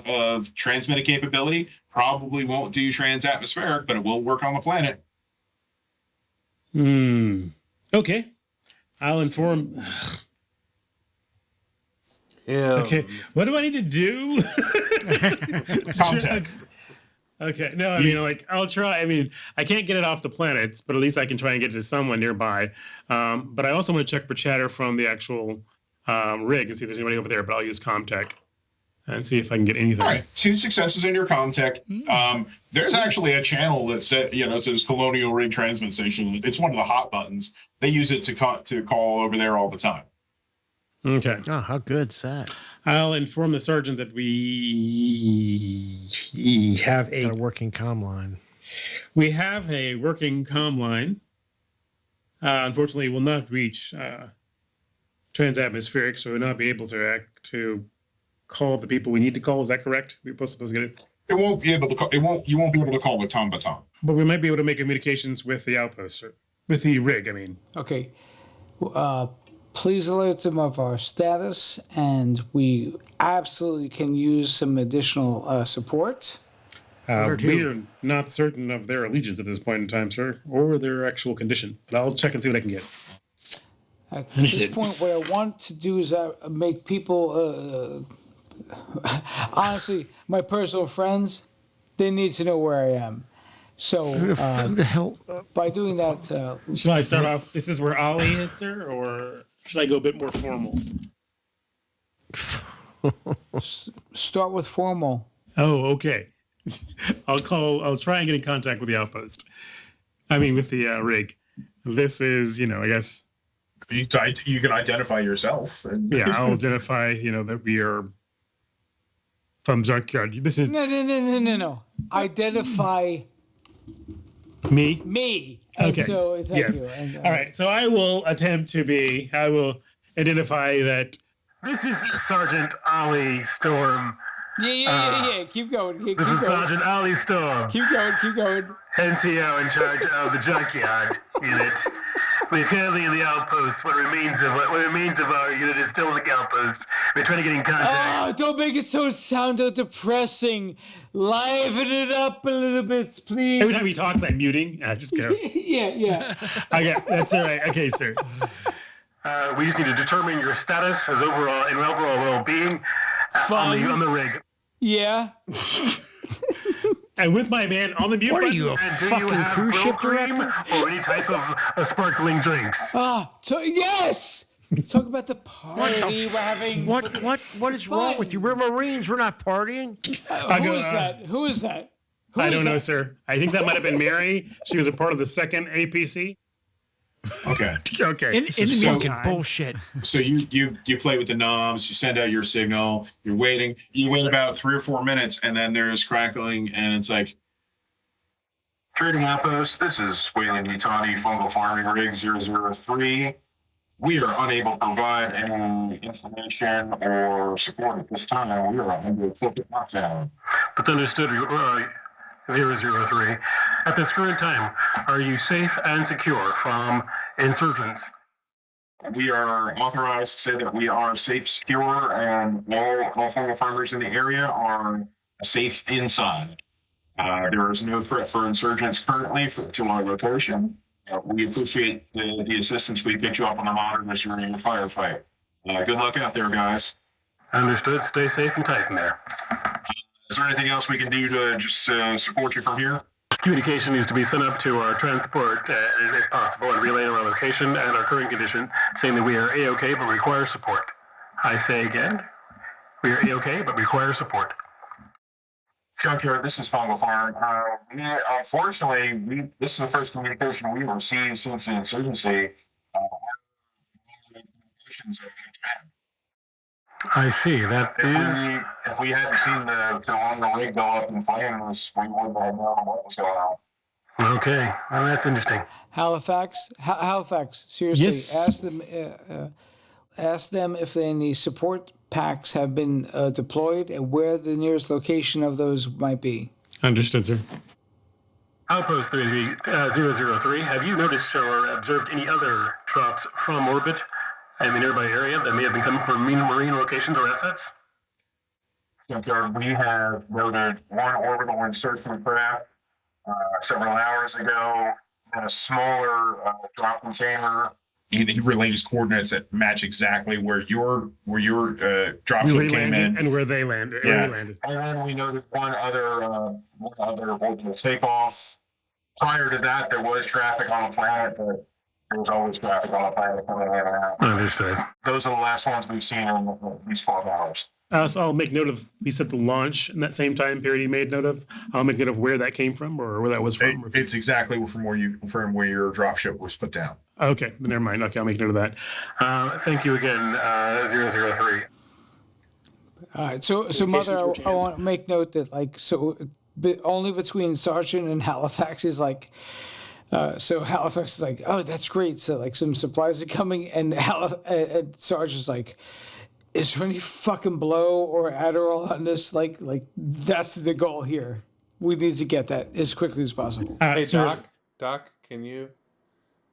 of transmitted capability. Probably won't do transatmospheric, but it will work on the planet. Okay. I'll inform. Okay. What do I need to do? Contact. Okay. No, I mean, like, I'll try. I mean, I can't get it off the planets, but at least I can try and get it to someone nearby. But I also want to check for chatter from the actual rig and see if there's anybody over there, but I'll use Comtech and see if I can get anything. All right, 2 successes in your Comtech. There's actually a channel that says Colonial Rig Transmit Station. It's one of the hot buttons. They use it to call over there all the time. Okay. Oh, how good's that? I'll inform the sergeant that we have a working comm line. We have a working comm line. Unfortunately, it will not reach transatmospheric, so we'll not be able to call the people we need to call. Is that correct? We're supposed to get it. It won't be able to call. You won't be able to call the Tombaton. But we might be able to make communications with the outpost, with the rig. I mean. Okay. Please alert them of our status, and we absolutely can use some additional support. We are not certain of their allegiance at this point in time, sir, or their actual condition. But I'll check and see what I can get. At this point, what I want to do is make people, honestly, my personal friends, they need to know where I am. So, by doing that... should I start off, this is where Ollie is, sir, or should I go a bit more formal? Start with formal. Oh, okay. I'll try and get in contact with the outpost. I mean, with the rig. This is, I guess... You can identify yourself. Yeah, I'll identify, that we are from Junkyard. This is... No. Identify... Me? Me. Okay. So, yes. All right. So I will identify that this is Sergeant Ollie Storm. Yeah. Keep going. This is Sergeant Ollie Storm. Keep going. NCO in charge of the Junkyard unit. We're currently in the outpost. What remains of our unit is still in the outpost. We're trying to get in contact. Oh, don't make it sound so depressing. Liven it up a little bit, please. Every time he talks, I'm muting. Just go. Yeah. Okay, that's all right. Okay, sir. We just need to determine your status as overall well-being on the rig. Yeah. And with my man on the mute button. What are you, a fucking cruise ship director? Or any type of sparkling drinks? Yes! Talk about the party we're having. What is wrong with you? We're Marines. We're not partying. Who is that? I don't know, sir. I think that might have been Mary. She was a part of the second APC. Okay. In the meantime, bullshit. So you play with the knobs, you send out your signal, you're waiting. You wait about 3 or 4 minutes, and then there's crackling, and it's like, Trading Outpost, this is Wayland Yutani Fungal Farming Rig 003. We are unable to provide any information or support at this time. We are under corporate lockdown. That's understood, 003. At this current time, are you safe and secure from insurgents? We are authorized to say that we are safe, secure, and all fungal farmers in the area are safe inside. There is no threat for insurgents currently to our location. We appreciate the assistance. We picked you up on the monitors during the firefight. Good luck out there, guys. Understood. Stay safe and tight in there. Is there anything else we can do to just support you from here? Communication needs to be sent up to our transport, if possible, and relay our location and our current condition, saying that we are A-OK but require support. I say again, we are A-OK but require support. Junkyard, this is Fungal Farm. Unfortunately, this is the first communication we've received since the insurgency. Communications are I see. That is. If we hadn't seen the rig go up in flames, we wouldn't have known what was going on. Okay. Well, that's interesting. Halifax, seriously, Yes. ask them if any support packs have been deployed and where the nearest location of those might be. Understood, sir. Outpost 003, have you noticed or observed any other drops from orbit in the nearby area that may have been coming from marine locations or assets? Junkyard, we have noted one orbital insertion craft several hours ago, and a smaller drop container. He relays coordinates that match exactly where your dropship came in and where they landed. Yeah. And then we noted one other orbital takeoff. Prior to that, there was traffic on the planet, but there was always traffic on the planet coming in and out. Understood. Those are the last ones we've seen in at least 12 hours. So I'll make note of, we said the launch in that same time period you made note of. I'll make note of where that came from or where that was from. It's exactly from where your dropship was put down. Okay, never mind. Okay, I'll make note of that. Thank you again, 003. All right, so Mother, I want to make note that only between Sergeant and Halifax is so Halifax is like, oh, that's great. So some supplies are coming, and Sergeant's like, is there any fucking blow or Adderall on this? Like that's the goal here. We need to get that as quickly as possible. Hey, Doc, can you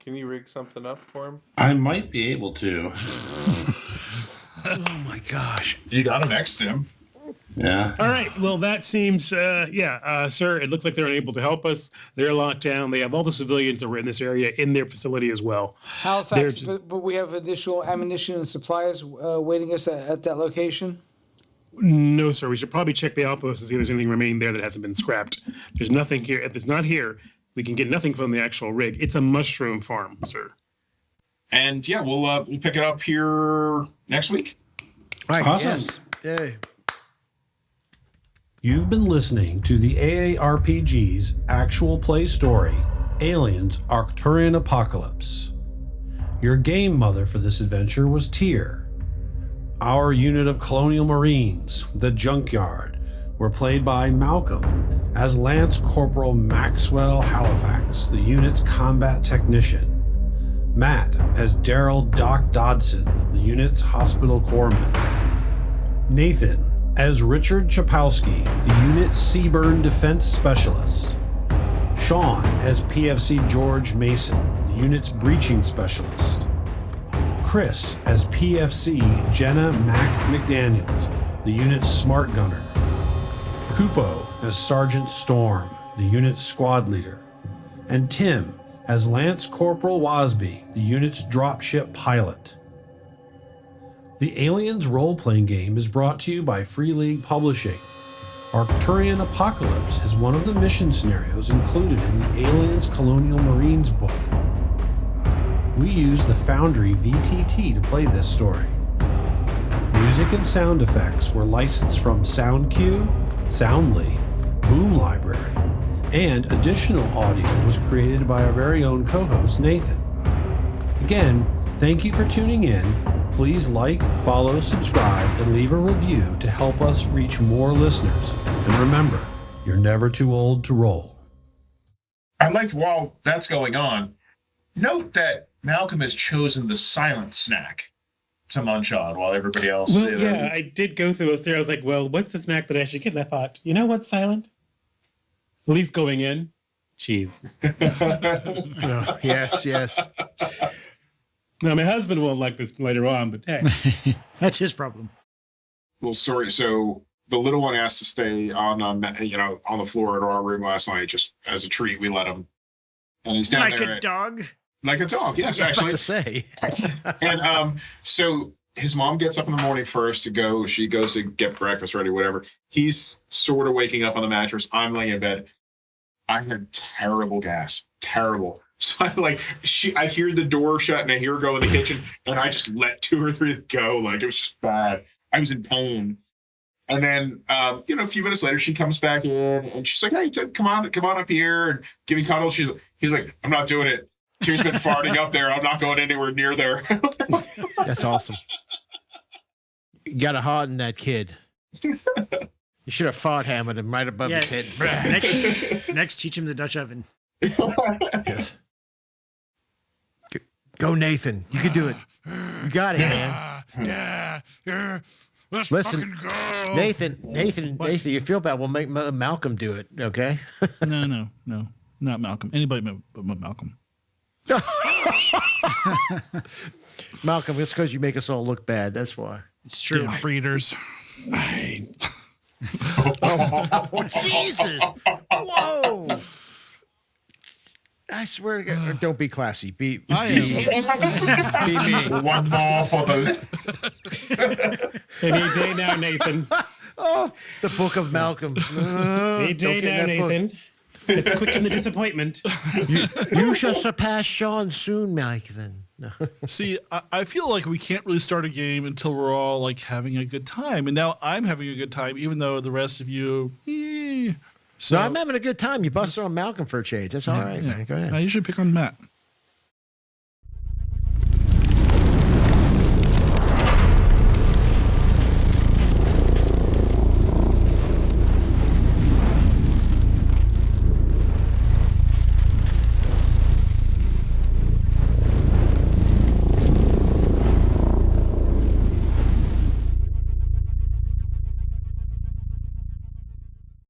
rig something up for him? I might be able to. Oh my gosh. You got him next to him. Yeah. All right. Well, that seems, sir, it looks like they're unable to help us. They're locked down. They have all the civilians that were in this area in their facility as well. Halifax, but we have additional ammunition and supplies waiting us at that location? No, sir. We should probably check the outpost to see if there's anything remaining there that hasn't been scrapped. There's nothing here. If it's not here, we can get nothing from the actual rig. It's a mushroom farm, sir. And yeah, we'll pick it up here next week. Right. Awesome. Yes. Yay. You've been listening to the AARPG's actual play story, Aliens Arcturian Apocalypse. Your game mother for this adventure was Tyr. Our unit of Colonial Marines, the Junkyard, were played by Malcolm as Lance Corporal Maxwell Halifax, the unit's combat technician. Matt as Daryl Doc Dodson, the unit's hospital corpsman. Nathan as Richard Chapowski, the unit's Seaburn defense specialist. Sean as PFC George Mason, the unit's breaching specialist. Chris as PFC Jenna Mac McDaniels, the unit's smart gunner. Kupo as Sergeant Storm, the unit's squad leader. And Tim as Lance Corporal Wasby, the unit's dropship pilot. The Aliens role-playing game is brought to you by Free League Publishing. Arcturian Apocalypse is one of the mission scenarios included in the Aliens Colonial Marines book. We use the Foundry VTT to play this story. Music and sound effects were licensed from SoundQ, Soundly, Boom Library, and additional audio was created by our very own co-host Nathan. Again, thank you for tuning in. Please like, follow, subscribe, and leave a review to help us reach more listeners. And remember, you're never too old to roll. I'd like, while that's going on, note that Malcolm has chosen the silent snack to munch on while everybody else... Well, yeah, I did go through it there. I was like, well, what's the snack that I should get? And I thought, you know what's silent? At least going in, cheese. Yes. Now, my husband won't like this later on, but hey. That's his problem. Well, sorry. So the little one asked to stay on the floor at our room last night, just as a treat. We let him, and he's down like there. Like a dog? Like a dog, yes, actually. To say. And so his mom gets up in the morning first to go. She goes to get breakfast ready, whatever. He's sort of waking up on the mattress. I'm laying in bed. I had terrible gas. Terrible. So I hear the door shut and I hear her go in the kitchen and I just let 2 or 3 go. Like, it was just bad. I was in pain. And then, a few minutes later, she comes back in and she's like, "Hey, Ted, come on up here and give me cuddles." He's like, "I'm not doing it. Tyr's been farting up there. I'm not going anywhere near there." That's awesome. You got to harden that kid. You should have fart hammered him right above his head. Next, teach him the Dutch oven. Yes. Go, Nathan. You can do it. You got it, man. Let's Listen, fucking go. Nathan, you feel bad. We'll make Malcolm do it, okay? No, not Malcolm. Anybody but Malcolm. Malcolm, it's because you make us all look bad. That's why. It's true. Damn breeders. Oh, Jesus. Whoa. I swear to God, don't be classy. Be I am. be me. One more for the. Any day now, Nathan. Oh, the Book of Malcolm. Any day now, Nathan. It's quick in the disappointment. You shall surpass Sean soon, Nathan. No. See, I feel like we can't really start a game until we're all like having a good time, and now I'm having a good time, even though the rest of you. So No, I'm having a good time. You busted on Malcolm for a change. That's all right. Man. Go ahead. I usually pick on Matt.